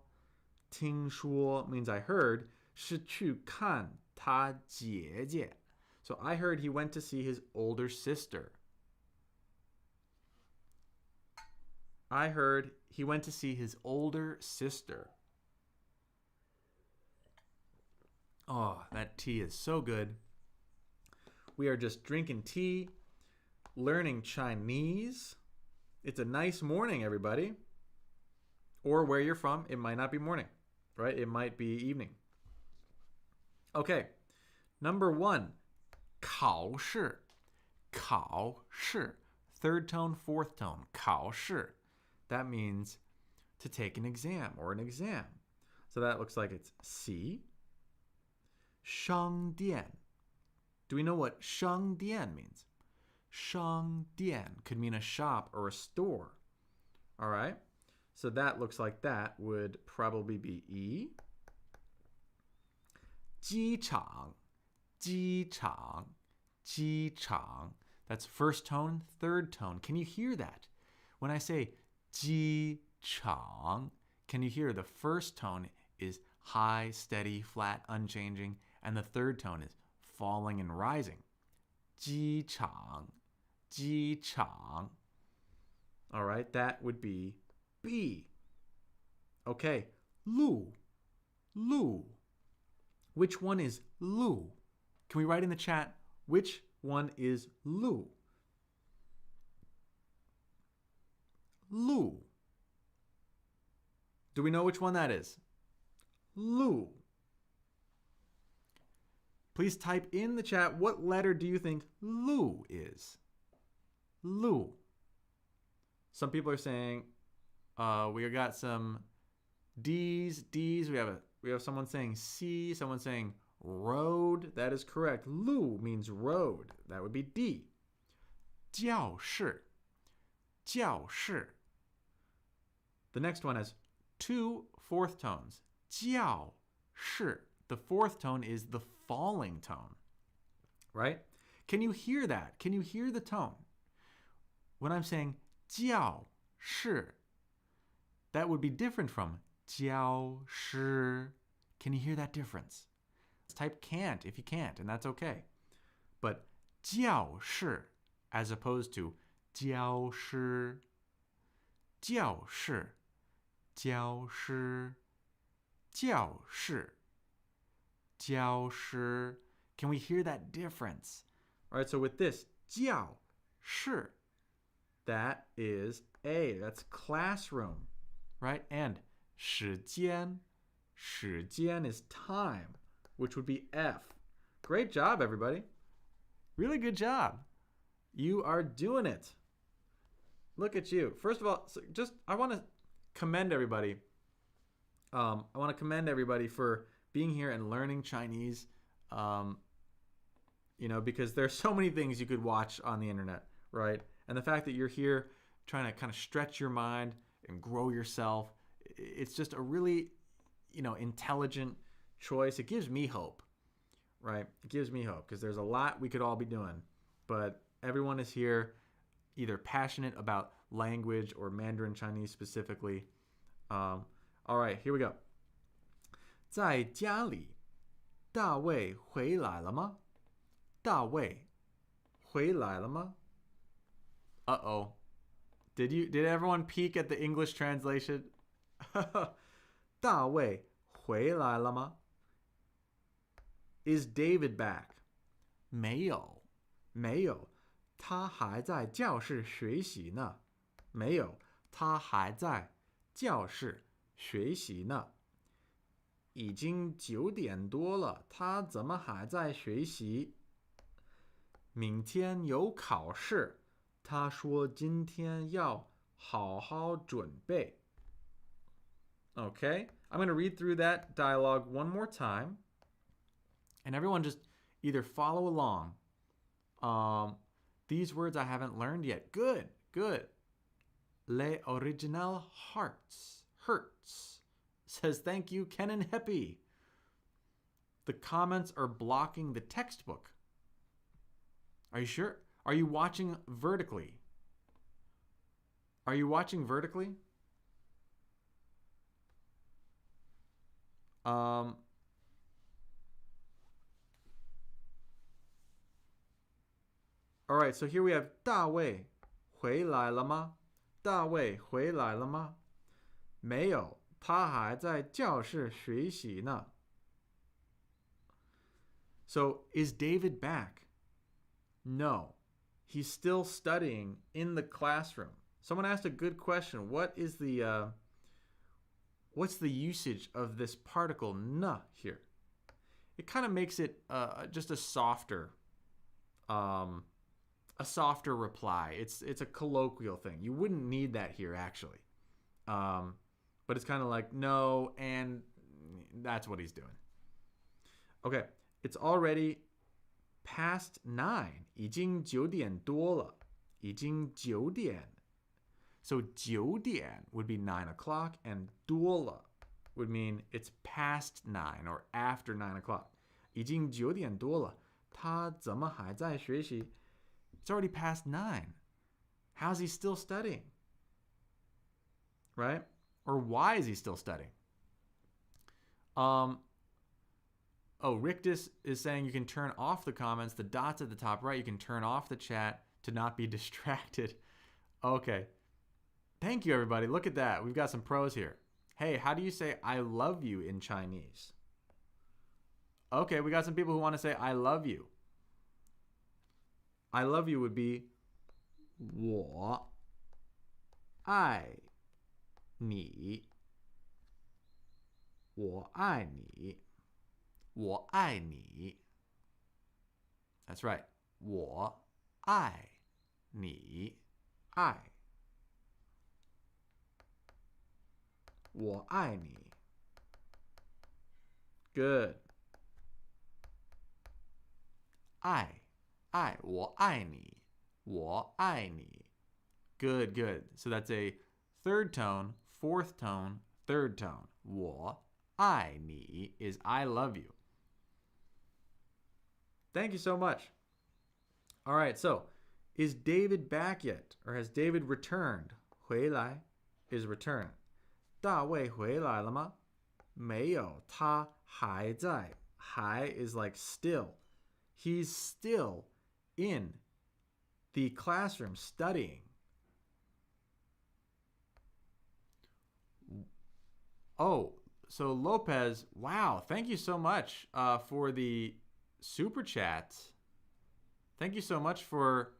means I heard. 是去看他姐姐. So I heard he went to see his older sister. I heard he went to see his older sister. Oh, that tea is so good. We are just drinking tea, learning Chinese. It's a nice morning, everybody. Or where you're from, it might not be morning, right? It might be evening. Okay, number 1, 考试. 考试. Third tone, fourth tone. 考试. That means to take an exam or an exam. So that looks like it's C. 商店. Do we know what 商店 means? 商店could mean a shop or a store. All right. So that looks like that would probably be E. 机场. 机场. 机场. That's first tone, third tone. Can you hear that? When I say 机场, can you hear the first tone is high, steady, flat, unchanging, and the third tone is falling and rising. 机场. 机场. All right, that would be B. Okay, 路. 路. Which one is 路? Can we write in the chat which one is 路? 路. Do we know which one that is? 路. Please type in the chat, what letter do you think 路 is? 路. Some people are saying we got some D's. We have someone saying C, someone saying road. That is correct. 路 means road. That would be D. 教室. 教室. The next one has 2 fourth tones. 教室. The fourth tone is the falling tone, right? Can you hear that? Can you hear the tone? When I'm saying 教室, that would be different from 教师. Can you hear that difference? Type can't if you can't, and that's okay. But 教室 as opposed to 教师, 教室, 教师, 教室, 教师. Can we hear that difference? All right, so with this, 教室 That is A. That's classroom, right? And 时间is time, which would be F. Great job, everybody. Really good job. You are doing it. Look at you. First of all, I want to commend everybody. I want to commend everybody for being here and learning Chinese. Because there's so many things you could watch on the internet, right? And the fact that you're here trying to kind of stretch your mind and grow yourself, it's just a really, intelligent choice. It gives me hope, right? It gives me hope because there's a lot we could all be doing, but everyone is here either passionate about language or Mandarin Chinese specifically. All right, here we go. 在家里，大卫回来了吗？大卫回来了吗？ Uh-oh. Did everyone peek at the English translation? 大卫回来了吗？ Is David back? 没有，他还在教室学习呢。没有，他还在教室学习呢。已经9点多了，他怎么还在学习？明天有考试，他说今天要好好准备。Okay, I'm going to read through that dialogue one more time. And everyone just either follow along. These words I haven't learned yet. Good. Le original hurts. Says thank you, Kenan Heppe. The comments are blocking the textbook. Are you sure? Are you watching vertically? All right, so here we have 大卫回来了吗？大卫回来了吗？没有，他还在教室学习呢。So, is David back? No. He's still studying in the classroom. Someone asked a good question. What's the usage of this particle na here? It kind of makes it just a softer reply. It's a colloquial thing. You wouldn't need that here actually. But it's kind of like no, and that's what he's doing. Okay, it's already past 9. 已经9点多了。已经9点。So 9点 would be 9 o'clock, and 多了 would mean it's past 9 or after 9 o'clock. 已经9点多了，他怎么还在学习？ It's already past 9. How's he still studying? Right? Or why is he still studying? Rictus is saying you can turn off the comments, the dots at the top right. You can turn off the chat to not be distracted. Okay. Thank you, everybody. Look at that. We've got some pros here. Hey, how do you say I love you in Chinese? Okay, we got some people who want to say I love you. I love you would be 我爱你。我爱你。我爱你。That's right. 我爱你。爱。我爱你。Good. 爱。爱。我爱你。我爱你。Good. So that's a third tone, fourth tone, third tone. 我爱你 is I love you. Thank you so much. All right, so is David back yet? Or has David returned? 回来 is return. 大卫回来了吗？没有，他还在。还 is like still. He's still in the classroom studying. Oh, so Lopez, wow, thank you so much for the super chat. Thank you so much for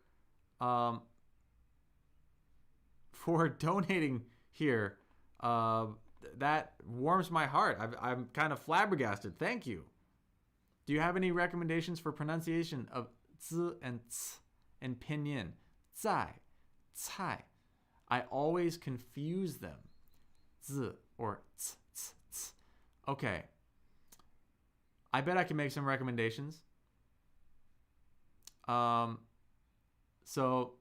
for donating here. That warms my heart. I'm kind of flabbergasted. Thank you. Do you have any recommendations for pronunciation of z and ts in pinyin? Zai, cai. I always confuse them. Z or ts, ts, ts. Okay. I bet I can make some recommendations. So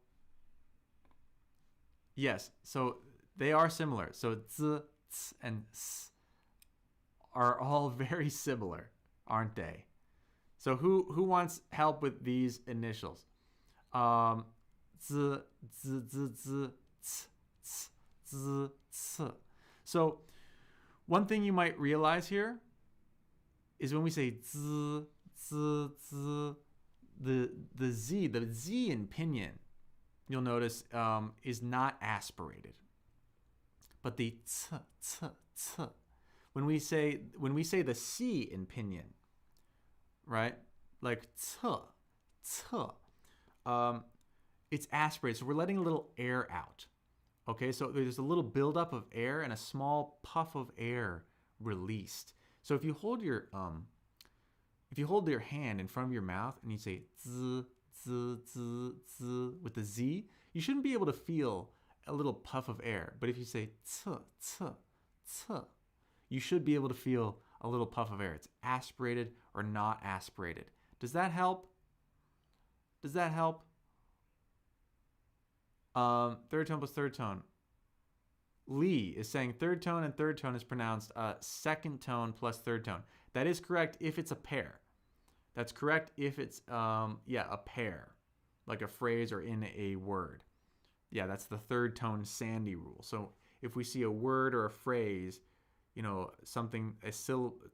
yes, so they are similar. So z, ts, and s are all very similar, aren't they? So who wants help with these initials? Z, z, z, z, ts, ts, z, ts. So one thing you might realize here is when we say z, z, z, the Z in pinyin, you'll notice is not aspirated. But the t, t, t, when we say the C in pinyin, right? Like t, t, it's aspirated. So we're letting a little air out. Okay, so there's a little buildup of air and a small puff of air released. So if you hold your hand in front of your mouth and you say z, z, z, z with the Z, you shouldn't be able to feel a little puff of air. But if you say t, t, t, you should be able to feel a little puff of air. It's aspirated or not aspirated. Does that help? Does that help? Third tone plus third tone. Lee is saying third tone and third tone is pronounced second tone plus third tone. That is correct if it's a pair. That's correct if it's a pair, like a phrase or in a word. Yeah, that's the third tone Sandy rule. So if we see a word or a phrase, something,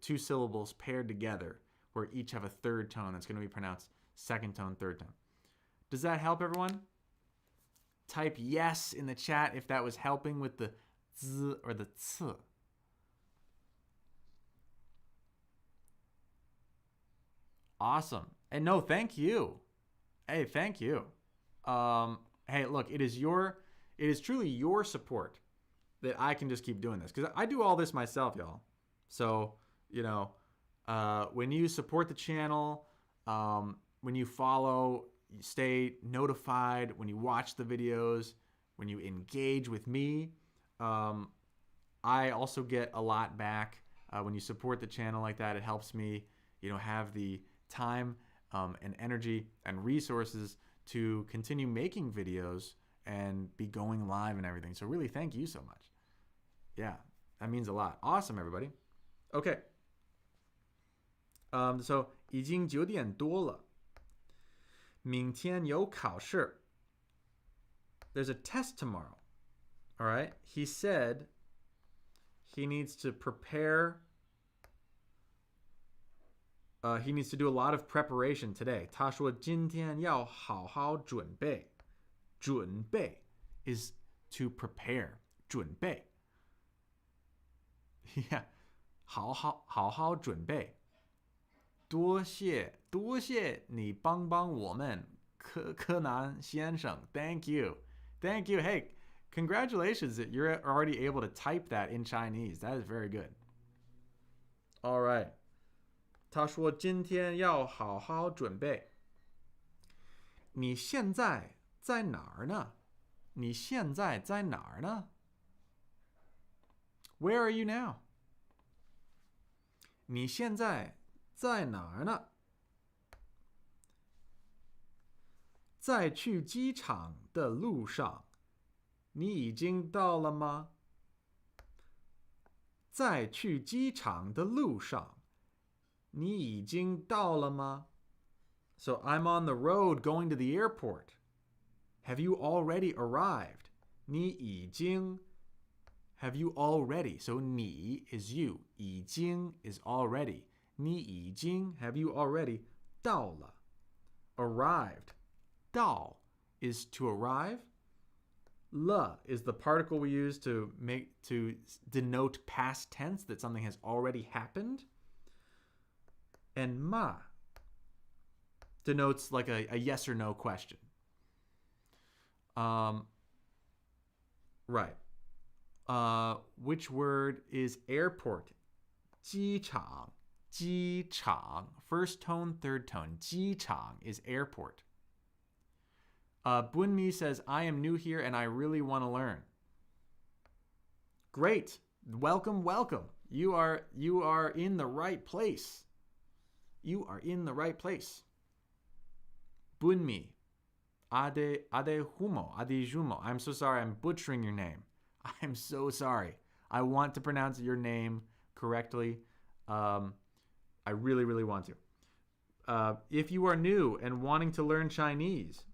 two syllables paired together where each have a third tone, that's going to be pronounced second tone, third tone. Does that help everyone? Type yes in the chat if that was helping with the z or the ts. Awesome. And no, thank you. Hey, thank you. Hey, look, it is truly your support that I can just keep doing this, because I do all this myself, y'all. So, when you support the channel, when you follow, you stay notified, when you watch the videos, when you engage with me, I also get a lot back when you support the channel like that. It helps me, have the time and energy and resources to continue making videos and be going live and everything. So really, thank you so much. Yeah, that means a lot. Awesome, everybody. Okay. So 已经9点多了。明天有考试。There's a test tomorrow. All right. He said he needs to prepare. He needs to do a lot of preparation today. 他说今天要好好准备。准备 is to prepare. 准备。Yeah. 好好准备。多谢你帮我们柯南先生。Thank you. Hey, congratulations that you're already able to type that in Chinese. That is very good. All right. 他说今天要好好准备。你现在在哪儿呢？你现在在哪儿呢？ Where are you now? 你现在在哪儿呢？在去机场的路上，你已经到了吗？在去机场的路上，你已经到了吗？ So I'm on the road going to the airport. Have you already arrived? 你已经 Have you already? So 你 is you. 已经 is already. 你已经 Have you already? 到了 Arrived. 到 is to arrive. 了 is the particle we use to denote past tense, that something has already happened. And ma denotes like a yes or no question. Right. Which word is airport? 机场. 机场. First tone, third tone. 机场 is airport. Bunmi says, I am new here and I really want to learn. Great. Welcome, welcome. You are in the right place. You are in the right place. Bunmi. Adejumo. I'm so sorry. I'm butchering your name. I'm so sorry. I want to pronounce your name correctly. I really, really want to. If you are new and wanting to learn Chinese,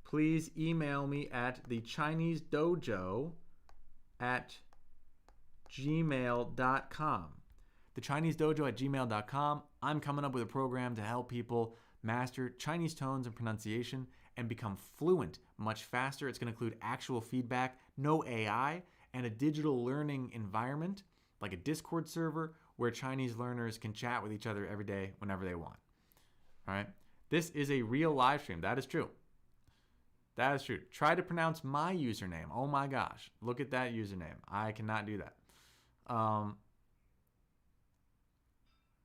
please email me at thechinesedojo@gmail.com. thechinesedojo@gmail.com. I'm coming up with a program to help people master Chinese tones and pronunciation and become fluent much faster. It's going to include actual feedback, no AI, and a digital learning environment like a Discord server where Chinese learners can chat with each other every day whenever they want. All right? This is a real live stream. That is true. That is true. Try to pronounce my username. Oh my gosh. Look at that username. I cannot do that.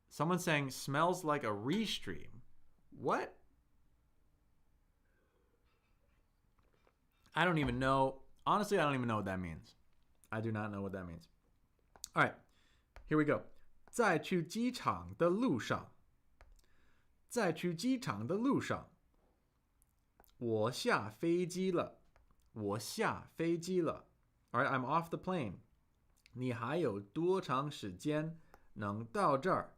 Someone's saying, smells like a restream. What? I don't even know. Honestly, I don't even know what that means. I do not know what that means. All right. Here we go. 在去机场的路上。在去机场的路上。我下飞机了。我下飞机了。All right, I'm off the plane. 你还有多长时间能到这儿?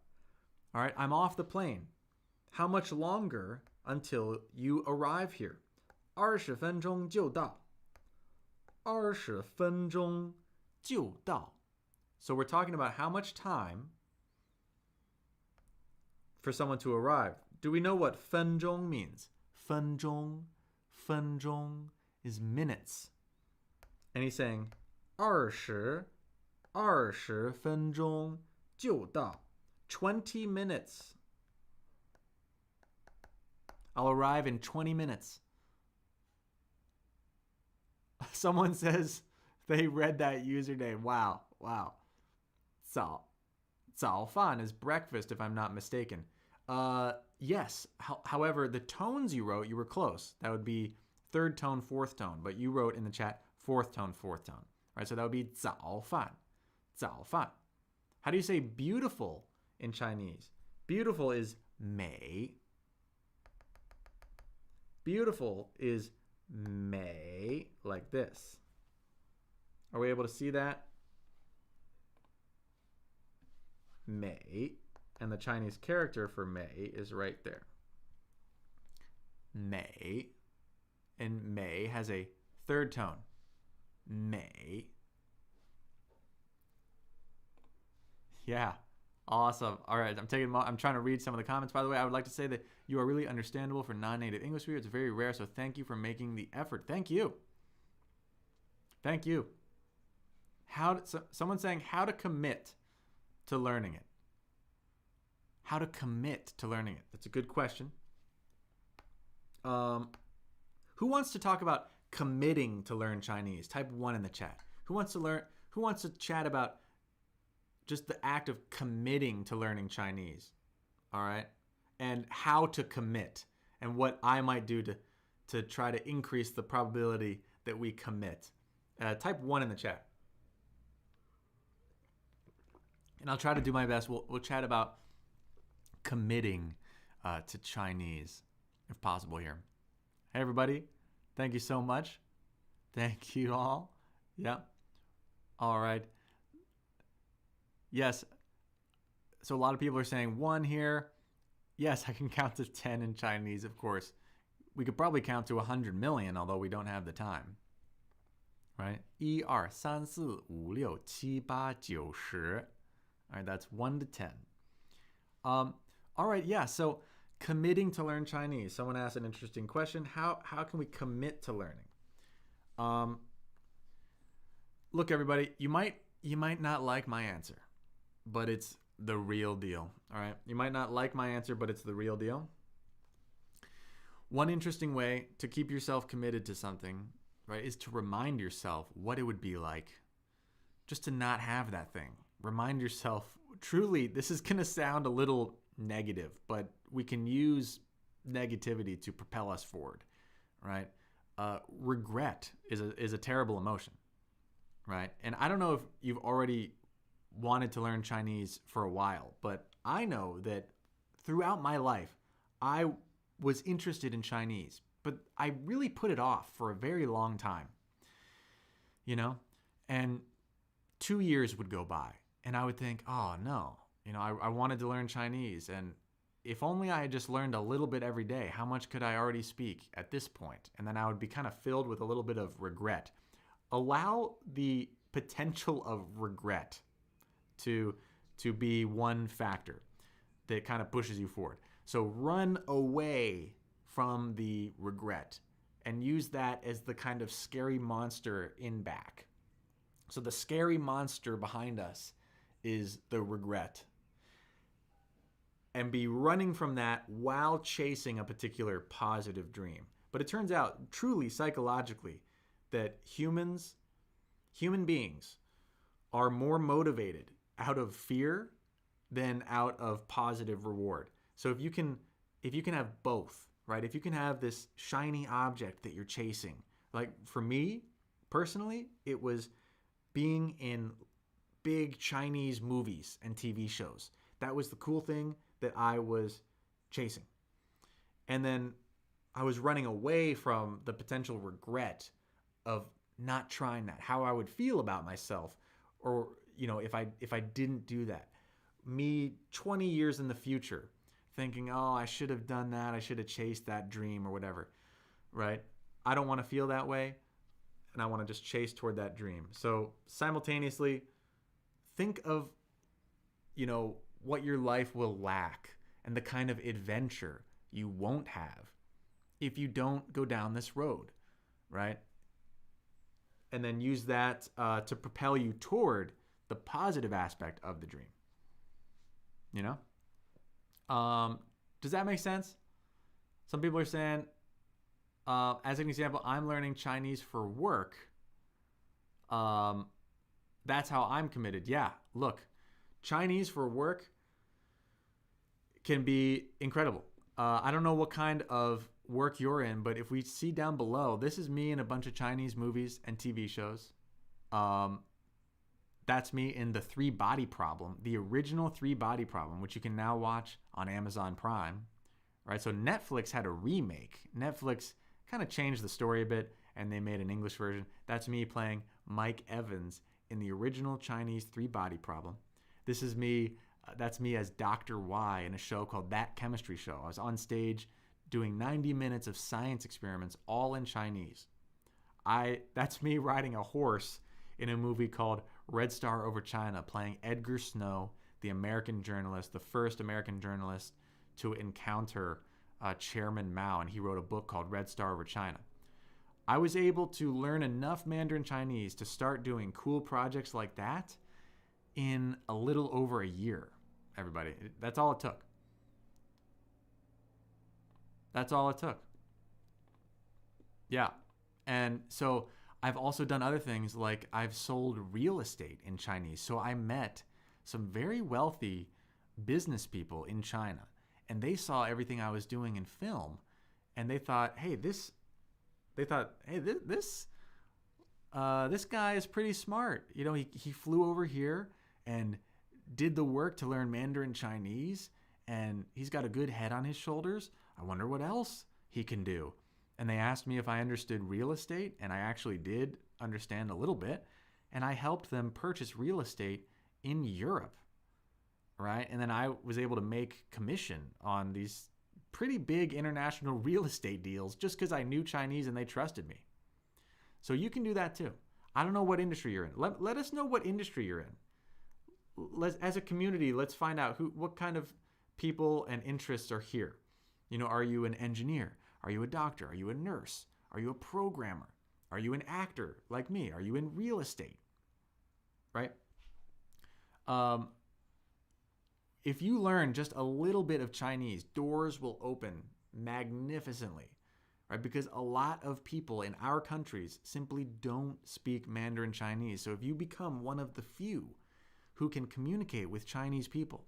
All right, I'm off the plane. How much longer until you arrive here? 20分钟就到。20分钟就到。So we're talking about how much time for someone to arrive. Do we know what 分钟 means? 分钟is minutes. And he's saying 20分钟就到。20 minutes. I'll arrive in 20 minutes. Someone says they read that username. Wow. 早饭 is breakfast, if I'm not mistaken. Yes. However, the tones you wrote, you were close. That would be third tone, fourth tone. But you wrote in the chat fourth tone, fourth tone. Right? So that would be 早饭. 早饭. How do you say beautiful in Chinese? Beautiful is 美. Beautiful is 美, like this. Are we able to see that? 美. And the Chinese character for 美 is right there. 美. And 美 has a third tone. 美. Yeah. Awesome. All right. I'm trying to read some of the comments. By the way, I would like to say that you are really understandable for non-native English speakers. It's very rare, so thank you for making the effort. Thank you. Thank you. Someone's saying how to commit to learning it. How to commit to learning it. That's a good question. Who wants to talk about committing to learn Chinese? Type 1 in the chat. Who wants to chat about just the act of committing to learning Chinese? All right? And how to commit and what I might do to try to increase the probability that we commit. Type 1 in the chat. And I'll try to do my best. We'll chat about committing to Chinese if possible here. Hey, everybody. Thank you so much. Thank you all. Yeah. All right. Yes. So a lot of people are saying 1 here. Yes, I can count to 10 in Chinese, of course. We could probably count to 100 million, although we don't have the time. Right? 1, 2, 3, 4, 5, 6, 7, 8, 9, 10. All right, that's 1 to 10. All right, yeah, so committing to learn Chinese. Someone asked an interesting question. How can we commit to learning? Look, everybody, you might not like my answer, but it's the real deal. All right, you might not like my answer, but it's the real deal. One interesting way to keep yourself committed to something right, is to remind yourself what it would be like just to not have that thing. Remind yourself, truly, this is going to sound a little negative, but we can use negativity to propel us forward, right? Regret is a terrible emotion, right? And I don't know if you've already wanted to learn Chinese for a while, but I know that throughout my life, I was interested in Chinese, but I really put it off for a very long time, you know? And 2 years would go by and I would think, oh no, I wanted to learn Chinese. And if only I had just learned a little bit every day, how much could I already speak at this point? And then I would be kind of filled with a little bit of regret. Allow the potential of regret to be one factor that kind of pushes you forward. So run away from the regret and use that as the kind of scary monster in back. So the scary monster behind us is the regret. And be running from that while chasing a particular positive dream. But it turns out, truly psychologically, that human beings are more motivated out of fear than out of positive reward. So if you can have both, right? If you can have this shiny object that you're chasing, like for me personally, it was being in big Chinese movies and TV shows. That was the cool thing that I was chasing. And then I was running away from the potential regret of not trying that, how I would feel about myself, or if I didn't do that. Me 20 years in the future thinking, oh, I should have done that, I should have chased that dream or whatever, right? I don't want to feel that way, and I want to just chase toward that dream. So simultaneously, think of, what your life will lack and the kind of adventure you won't have if you don't go down this road, right? And then use that to propel you toward the positive aspect of the dream. Does that make sense? Some people are saying, as an example, I'm learning Chinese for work. That's how I'm committed. Yeah, look, Chinese for work can be incredible. I don't know what kind of work you're in, but if we see down below, this is me in a bunch of Chinese movies and TV shows. That's me in the 3 Body Problem, the original 3 Body Problem, which you can now watch on Amazon Prime, right? So Netflix had a remake. Netflix kind of changed the story a bit, and they made an English version. That's me playing Mike Evans in the original Chinese 3 Body Problem. This is me. That's me as Dr. Y in a show called That Chemistry Show. I was on stage doing 90 minutes of science experiments, all in Chinese. That's me riding a horse in a movie called Red Star Over China, playing Edgar Snow, the American journalist, the first American journalist to encounter Chairman Mao, and he wrote a book called Red Star Over China. I was able to learn enough Mandarin Chinese to start doing cool projects like that in a little over a year, everybody. That's all it took. That's all it took. Yeah. And so I've also done other things, like I've sold real estate in Chinese. So I met some very wealthy business people in China, and they saw everything I was doing in film, and they thought, hey, this guy is pretty smart. He flew over here and did the work to learn Mandarin Chinese, and he's got a good head on his shoulders. I wonder what else he can do. And they asked me if I understood real estate, and I actually did understand a little bit, and I helped them purchase real estate in Europe, right? And then I was able to make commission on these pretty big international real estate deals just because I knew Chinese and they trusted me. So you can do that too. I don't know what industry you're in. Let us know what industry you're in. As a community, let's find out what kind of people and interests are here. Are you an engineer? Are you a doctor? Are you a nurse? Are you a programmer? Are you an actor like me? Are you in real estate? Right? If you learn just a little bit of Chinese, doors will open magnificently right? Because a lot of people in our countries simply don't speak Mandarin Chinese. So if you become one of the few who can communicate with Chinese people,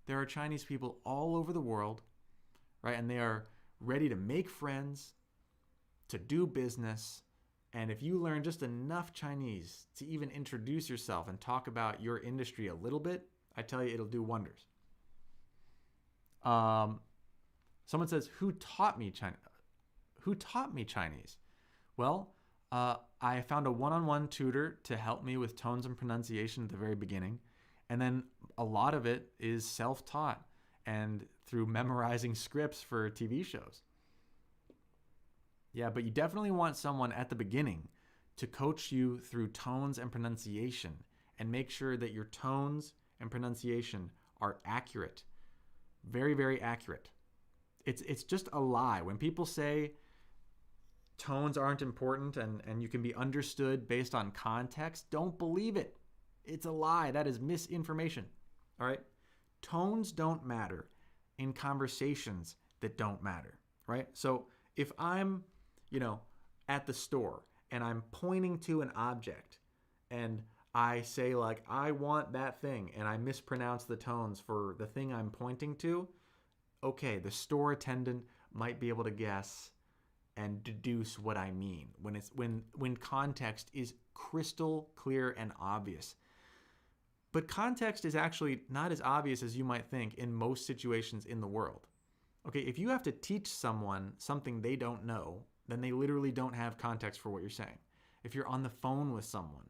there are Chinese people all over the world, right? And they are ready to make friends, to do business. And if you learn just enough Chinese to even introduce yourself and talk about your industry a little bit, I tell you, it'll do wonders. Someone says, who taught me Chinese? Well, I found a one-on-one tutor to help me with tones and pronunciation at the very beginning. And then a lot of it is self-taught and through memorizing scripts for TV shows. Yeah, but you definitely want someone at the beginning to coach you through tones and pronunciation and make sure that your tones and pronunciation are accurate. Very, very accurate. It's just a lie. When people say tones aren't important and you can be understood based on context, don't believe it. It's a lie. That is misinformation. All right? Tones don't matter in conversations that don't matter, right? So if I'm, at the store and I'm pointing to an object and I say like, I want that thing, and I mispronounce the tones for the thing I'm pointing to, okay, the store attendant might be able to guess and deduce what I mean when context is crystal clear and obvious. But context is actually not as obvious as you might think in most situations in the world. Okay, if you have to teach someone something they don't know, then they literally don't have context for what you're saying. If you're on the phone with someone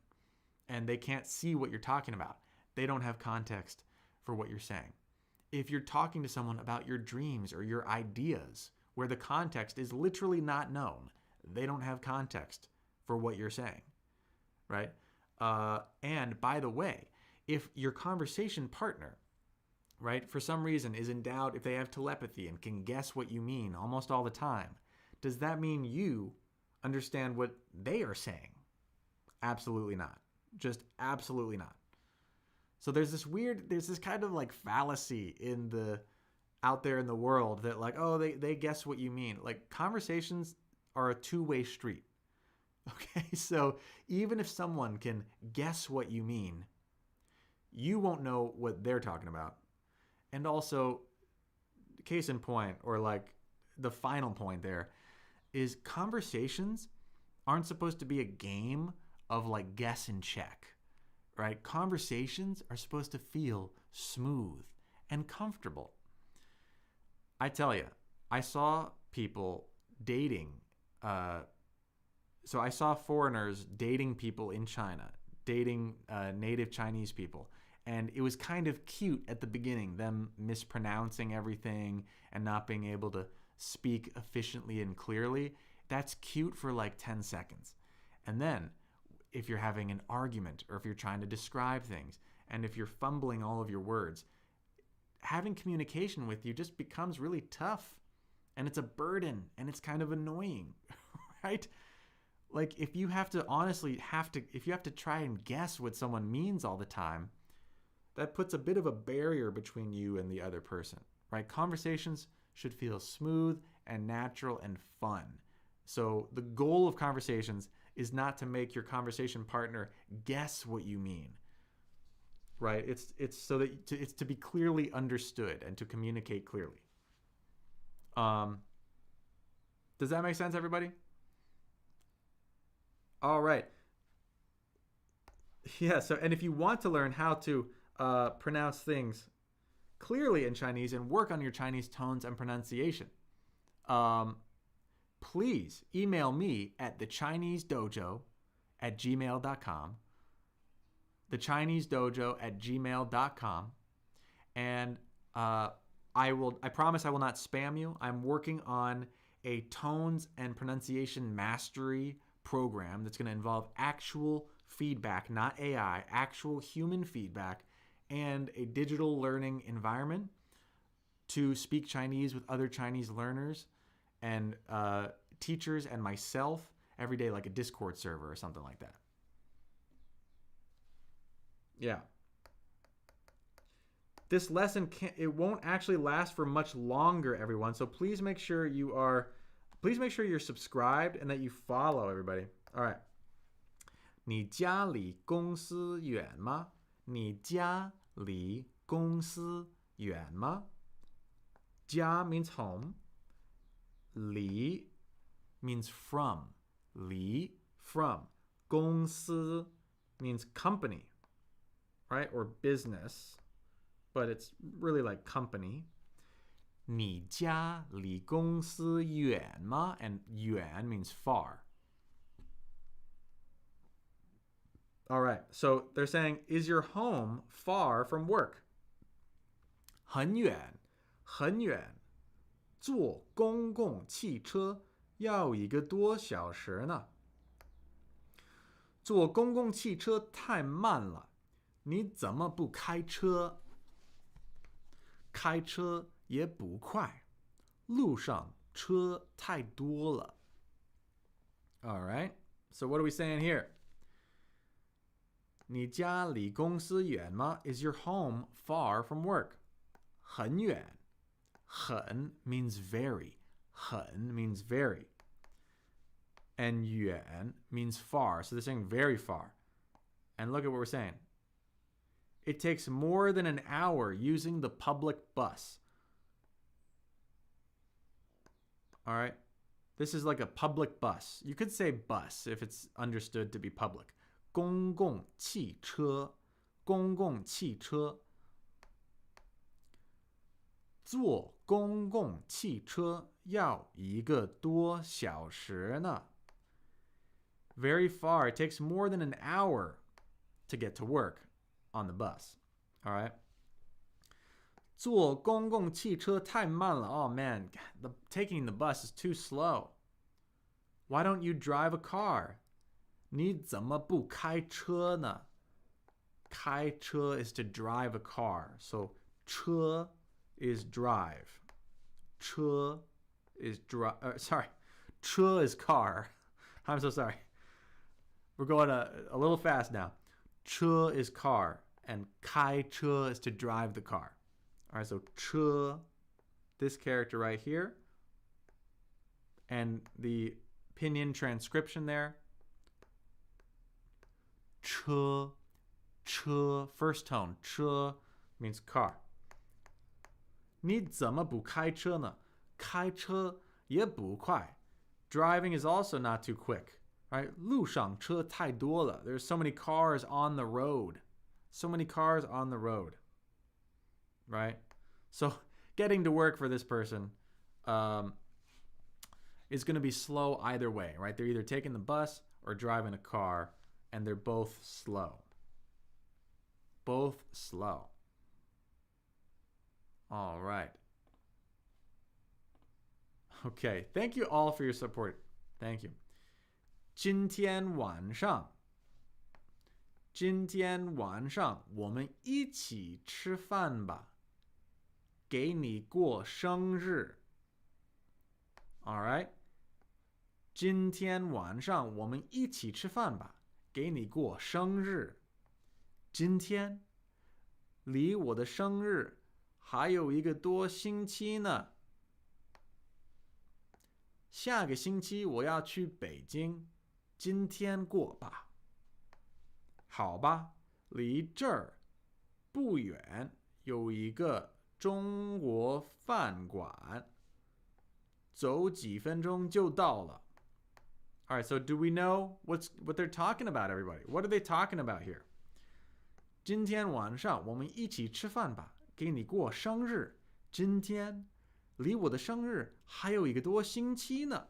and they can't see what you're talking about, they don't have context for what you're saying. If you're talking to someone about your dreams or your ideas, where the context is literally not known, they don't have context for what you're saying, right? And by the way, if your conversation partner, right, for some reason is endowed, if they have telepathy and can guess what you mean almost all the time, does that mean you understand what they are saying? Absolutely not. Just absolutely not. So there's this kind of like fallacy out there in the world that like, oh, they guess what you mean. Like, conversations are a two-way street. Okay, so even if someone can guess what you mean, you won't know what they're talking about. And also, case in point, or like the final point there, is conversations aren't supposed to be a game of like guess and check, right? Conversations are supposed to feel smooth and comfortable. I tell you, I saw people dating. So I saw foreigners dating people in China, dating native Chinese people. And it was kind of cute at the beginning, them mispronouncing everything and not being able to speak efficiently and clearly. That's cute for like 10 seconds. And then if you're having an argument or if you're trying to describe things and if you're fumbling all of your words, having communication with you just becomes really tough, and it's a burden, and it's kind of annoying, right? Like if you have to try and guess what someone means all the time, that puts a bit of a barrier between you and the other person, right? Conversations should feel smooth and natural and fun. So the goal of conversations is not to make your conversation partner guess what you mean, right? It's so that it's to be clearly understood and to communicate clearly. Does that make sense, everybody? All right. Yeah. So, and if you want to learn how to pronounce things clearly in Chinese and work on your Chinese tones and pronunciation, please email me at thechinesedojo@gmail.com, thechinesedojo@gmail.com, and I promise I will not spam you. I'm working on a tones and pronunciation mastery program that's going to involve actual feedback, not AI, actual human feedback, and a digital learning environment to speak Chinese with other Chinese learners and teachers and myself every day, like a Discord server or something like that. Yeah. This lesson it won't actually last for much longer, everyone. So please make sure you are Please make sure you're subscribed and that you follow everybody. All right. 你家离公司远吗？你家离公司远吗？家 means home. 离 means from. 离 from. 公司 means company, right? Or business, but it's really like company. 你家离公司远吗？ And 远 means far. All right, so they're saying, is your home far from work? 很远，很远，坐公共汽车要一个多小时呢。坐公共汽车太慢了，你怎么不开车？开车也不快，路上车太多了。All right, so what are we saying here? 你家离公司远吗？ Is your home far from work? 很远，很 means very. 很 means very. And 远 means far. So they're saying very far. And look at what we're saying. It takes more than an hour using the public bus. All right. This is like a public bus. You could say bus if it's understood to be public. 公共汽车，公共汽车。坐公共汽车要一个多小时呢。Very far. It takes more than an hour to get to work on the bus. All right. 坐公共汽车太慢了. Oh man, taking the bus is too slow. Why don't you drive a car? 你怎么不开车呢？开车 is to drive a car. So 车 is drive. 车 is sorry. 车 is car. I'm so sorry. We're going a little fast now. 车 is car, and 开车 is to drive the car. All right, so 车, this character right here, and the pinyin transcription there. 车, 车, first tone. 车 means car. 你怎么不开车呢？开车也不快. Driving is also not too quick. Right? 路上车太多了. There's so many cars on the road. So many cars on the road. Right? So getting to work for this person is going to be slow either way. Right? They're either taking the bus or driving a car, and they're both slow. Both slow. All right. Okay. Thank you all for your support. Thank you. 今天晚上我们一起吃饭吧。给你过生日。All right. 今天晚上我们一起吃饭吧。给你过生日。今天离我的生日还有一个多星期呢。下个星期我要去北京，今天过吧。好吧，离这儿不远有一个中国饭馆，走几分钟就到了。All right, so do we know what they're talking about, everybody? What are they talking about here? 今天晚上我们一起吃饭吧，给你过生日。今天离我的生日还有一个多星期呢。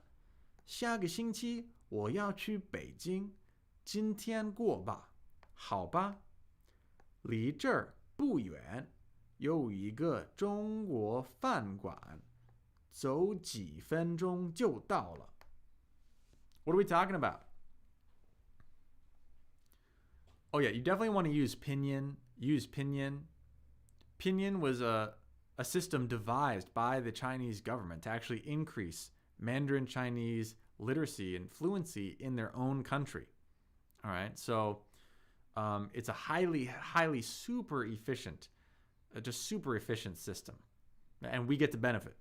下个星期我要去北京，今天过吧。好吧，离这儿不远有一个中国饭馆，走几分钟就到了。What are we talking about? Oh yeah, you definitely want to use pinyin. Use pinyin. Pinyin was a system devised by the Chinese government to actually increase Mandarin Chinese literacy and fluency in their own country. All right, so it's a highly super efficient, just super efficient system, and we get to benefit.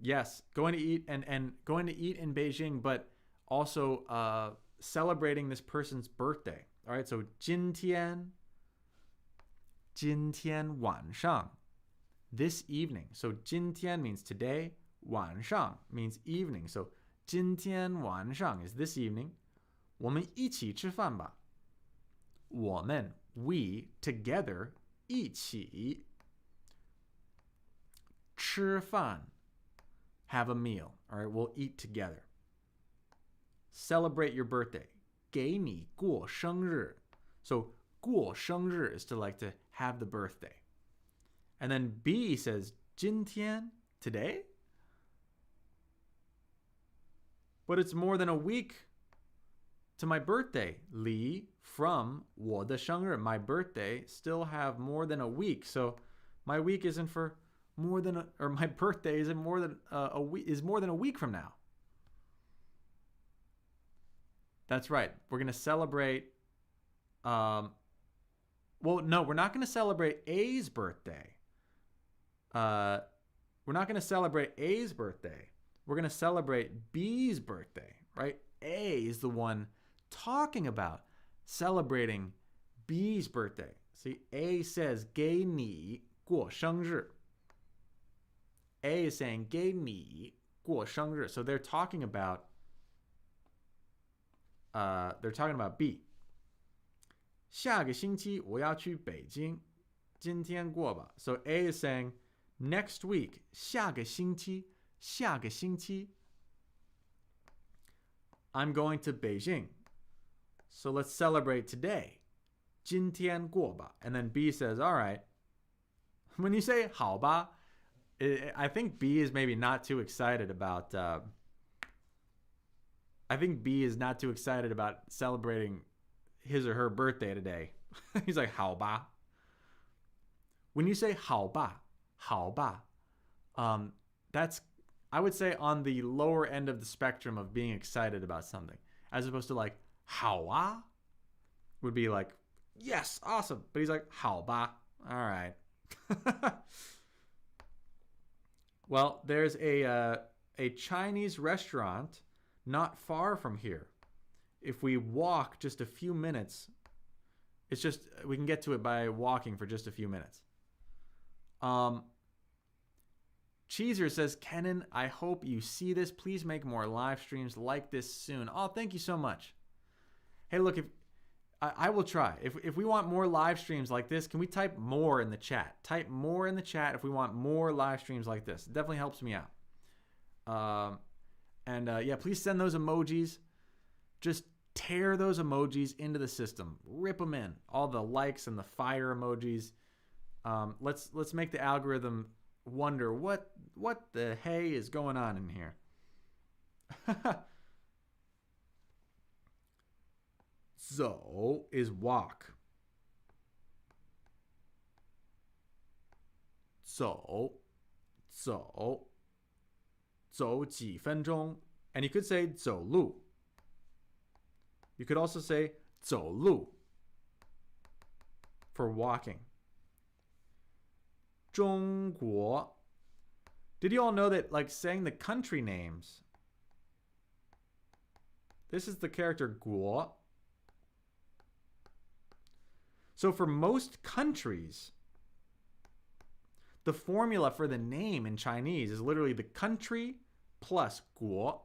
Yes, going to eat and going to eat in Beijing, but also celebrating this person's birthday. All right, so 今天晚上 this evening. So 今天 means today, 晚上 means evening. So 今天晚上 is this evening. 我们一起吃饭吧。我们 we together 一起吃饭 have a meal. All right, we'll eat together. Celebrate your birthday. 给你过生日. So 过生日 is to like to have the birthday. And then B says 今天 today. But it's more than a week to my birthday. 离 from 我的生日, my birthday, still have more than a week. So my week isn't for more than or my birthday isn't more than a week, is more than a week from now. That's right. We're going to celebrate well, no, we're not going to celebrate A's birthday. We're not going to celebrate A's birthday. We're going to celebrate B's birthday, right? A is the one talking about celebrating B's birthday. See, A says 给你过生日. A is saying 给你过生日. So they're talking about B. 下个星期我要去北京，今天过吧. So A is saying next week, 下个星期 I'm going to Beijing. So let's celebrate today. 今天过吧. And then B says, all right. When you say 好吧, I think B is maybe not too excited about celebrating his or her birthday today. He's like 好吧. When you say 好吧, that's, I would say, on the lower end of the spectrum of being excited about something, as opposed to like 好啊 would be like, yes, awesome. But he's like 好吧, all right. Well, there's a Chinese restaurant not far from here. If we walk just a few minutes, it's just, we can get to it by walking for just a few minutes. Cheeser says, Kenan, I hope you see this. Please make more live streams like this soon. Oh, thank you so much. Hey, look, if I will try. If we want more live streams like this, can we type more in the chat? Type more in the chat if we want more live streams like this. It definitely helps me out. Yeah, please send those emojis. Just tear those emojis into the system. Rip them in. All the likes and the fire emojis. Let's make the algorithm wonder what the hey is going on in here. So is walk. So 几分钟. And you could say 走路. You could also say 走路 for walking. 中国. Did you all know that, like, saying the country names, this is the character 国. So for most countries, the formula for the name in Chinese is literally the country plus 国.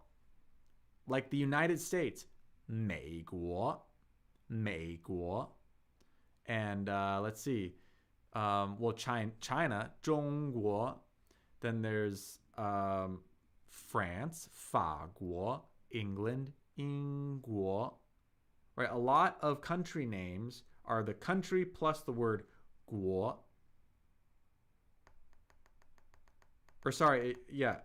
Like the United States, 美国. And let's see. Well, China, 中国. Then there's France, 法国. England, 英国. Right? A lot of country names are the country plus the word 国. Or sorry, yeah.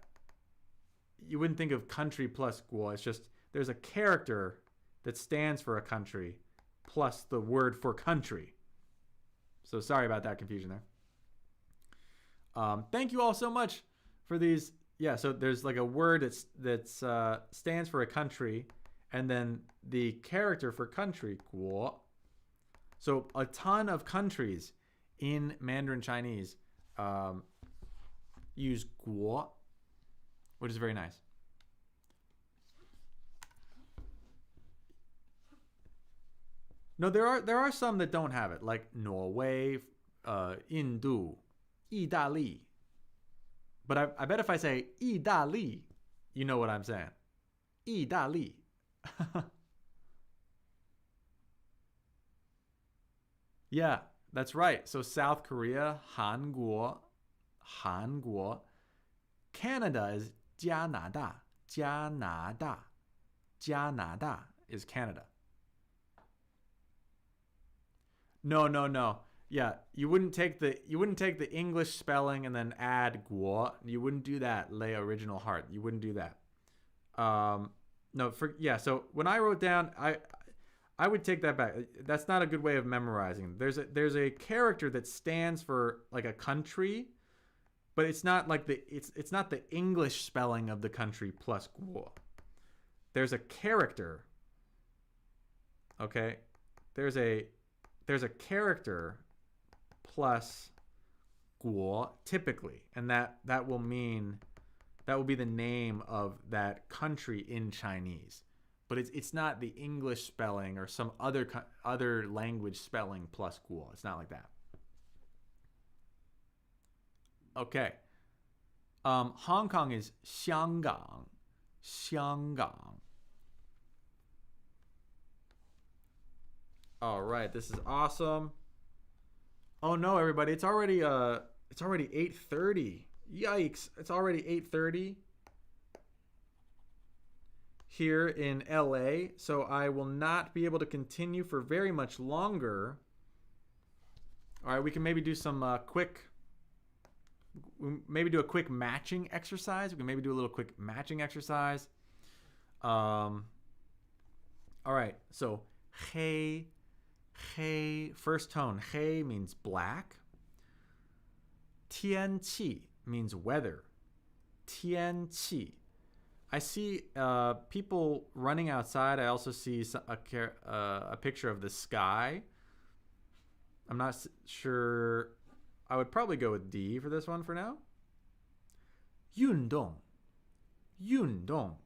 You wouldn't think of country plus 国. It's just there's a character that stands for a country plus the word for country. So sorry about that confusion there. Thank you all so much for these. Yeah, so there's like a word that's stands for a country, and then the character for country, 国. So a ton of countries in Mandarin Chinese use 国. which is very nice. No, there are some that don't have it, like Norway, Indu, 意大利. But I bet if I say 意大利, you know what I'm saying. 意大利. Yeah, that's right. So South Korea, 韩国. Canada is 加拿大. 加拿大 is Canada. No. Yeah, you wouldn't take the English spelling and then add 国. You wouldn't do that, lay original heart. You wouldn't do that. So when I wrote down, I would take that back. That's not a good way of memorizing. There's a character that stands for like a country, but it's not like it's not the English spelling of the country plus 国. There's a character. Okay? There's a character plus 国 typically, and that will be the name of that country in Chinese. But it's not the English spelling or some other language spelling plus 国. It's not like that. Okay. Hong Kong is 香港. All right, this is awesome. Oh no, everybody, it's already 8:30. Yikes, it's already 8:30 here in LA, so I will not be able to continue for very much longer. All right, we can maybe do some a quick matching exercise. We can maybe do a little quick matching exercise. All right, so hey, first tone. Hey means black. 天气 means weather. 天气. I see people running outside. I also see a picture of the sky. I'm not sure. I would probably go with D for this one for now. 运动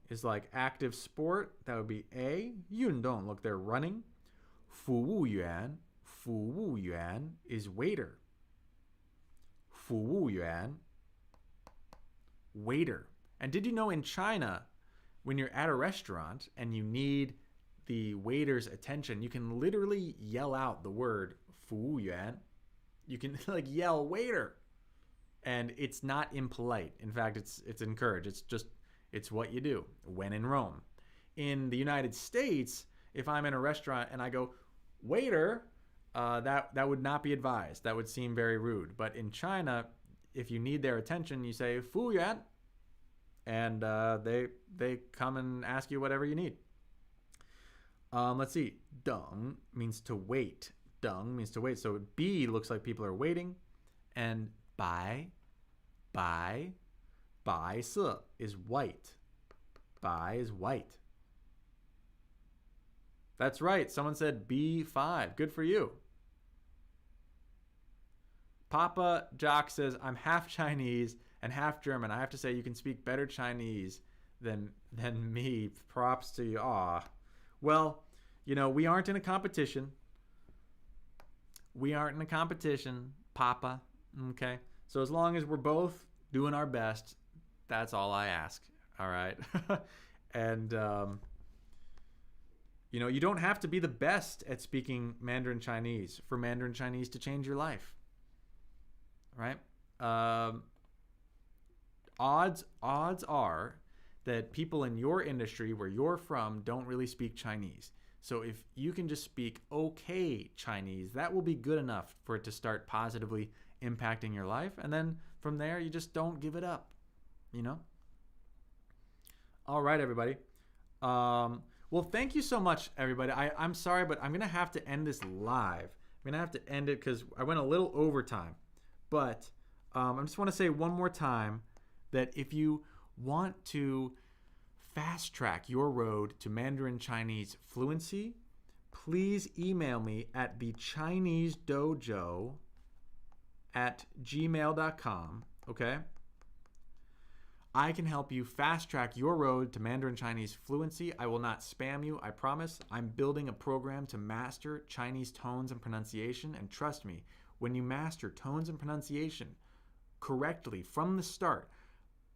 is like active sport. That would be A. 运动, look, they're running. 服务员 is waiter. 服务员 waiter. And did you know in China, when you're at a restaurant and you need the waiter's attention, you can literally yell out the word 服务员. You can like yell waiter. And it's not impolite. In fact, it's encouraged. It's what you do when in Rome. In the United States, if I'm in a restaurant and I go, waiter, that would not be advised. That would seem very rude. But in China, if you need their attention, you say 服务员, and they come and ask you whatever you need. Let's see. 等 means to wait. 等 means to wait. So B looks like people are waiting. And 白 色 is white. 白 is white. That's right. Someone said B5. Good for you. Papa Jock says, I'm half Chinese and half German. I have to say, you can speak better Chinese than me. Props to you. Aw. Well, we aren't in a competition. Papa. Okay? So as long as we're both doing our best, that's all I ask. All right? And, you don't have to be the best at speaking Mandarin Chinese for Mandarin Chinese to change your life. Right? Odds are that people in your industry where you're from don't really speak Chinese. So if you can just speak okay Chinese, that will be good enough for it to start positively impacting your life. And then from there, you just don't give it up, All right, everybody. Well, thank you so much, everybody. I'm sorry, but I'm going to have to end this live. I'm going to have to end it because I went a little overtime. But I just want to say one more time that if you want to fast track your road to Mandarin Chinese fluency, please email me at thechinesedojo@gmail.com, okay? I can help you fast track your road to Mandarin Chinese fluency. I will not spam you, I promise. I'm building a program to master Chinese tones and pronunciation, and trust me, when you master tones and pronunciation correctly from the start,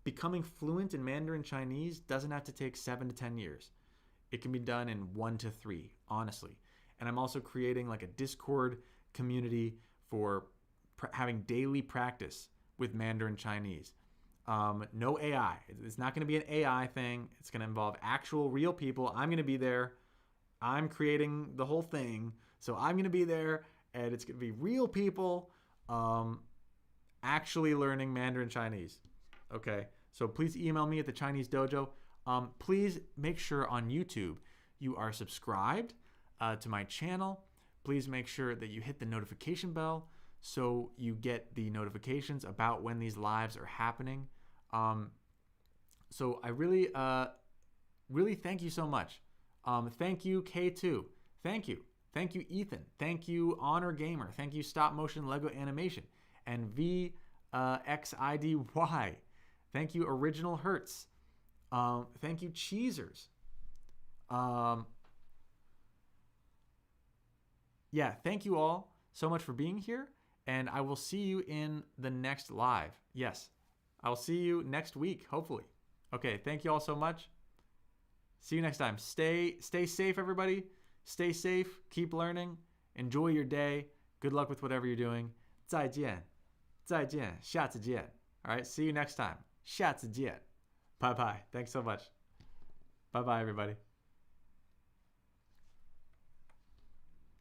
becoming fluent in Mandarin Chinese doesn't have to take 7 to 10 years. It can be done in 1 to 3, honestly. And I'm also creating like a Discord community for having daily practice with Mandarin Chinese. No AI. It's not going to be an AI thing. It's going to involve actual real people. I'm going to be there. I'm creating the whole thing. So I'm going to be there, and it's going to be real people actually learning Mandarin Chinese. Okay, so please email me at the Chinese Dojo. Please make sure on YouTube you are subscribed to my channel. Please make sure that you hit the notification bell so you get the notifications about when these lives are happening. So I really, really thank you so much. Thank you, K2. Thank you. Thank you, Ethan. Thank you, Honor Gamer. Thank you, Stop Motion Lego Animation. And VXIDY. Thank you, Original Hertz. Thank you, Cheesers. Yeah, thank you all so much for being here. And I will see you in the next live. Yes, I'll see you next week, hopefully. Okay, thank you all so much. See you next time. Stay safe, everybody. Stay safe. Keep learning. Enjoy your day. Good luck with whatever you're doing. 再见. 再见. 下次见. All right, see you next time. 下次见. Bye-bye. Thanks so much. Bye-bye, everybody.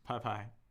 Bye-bye.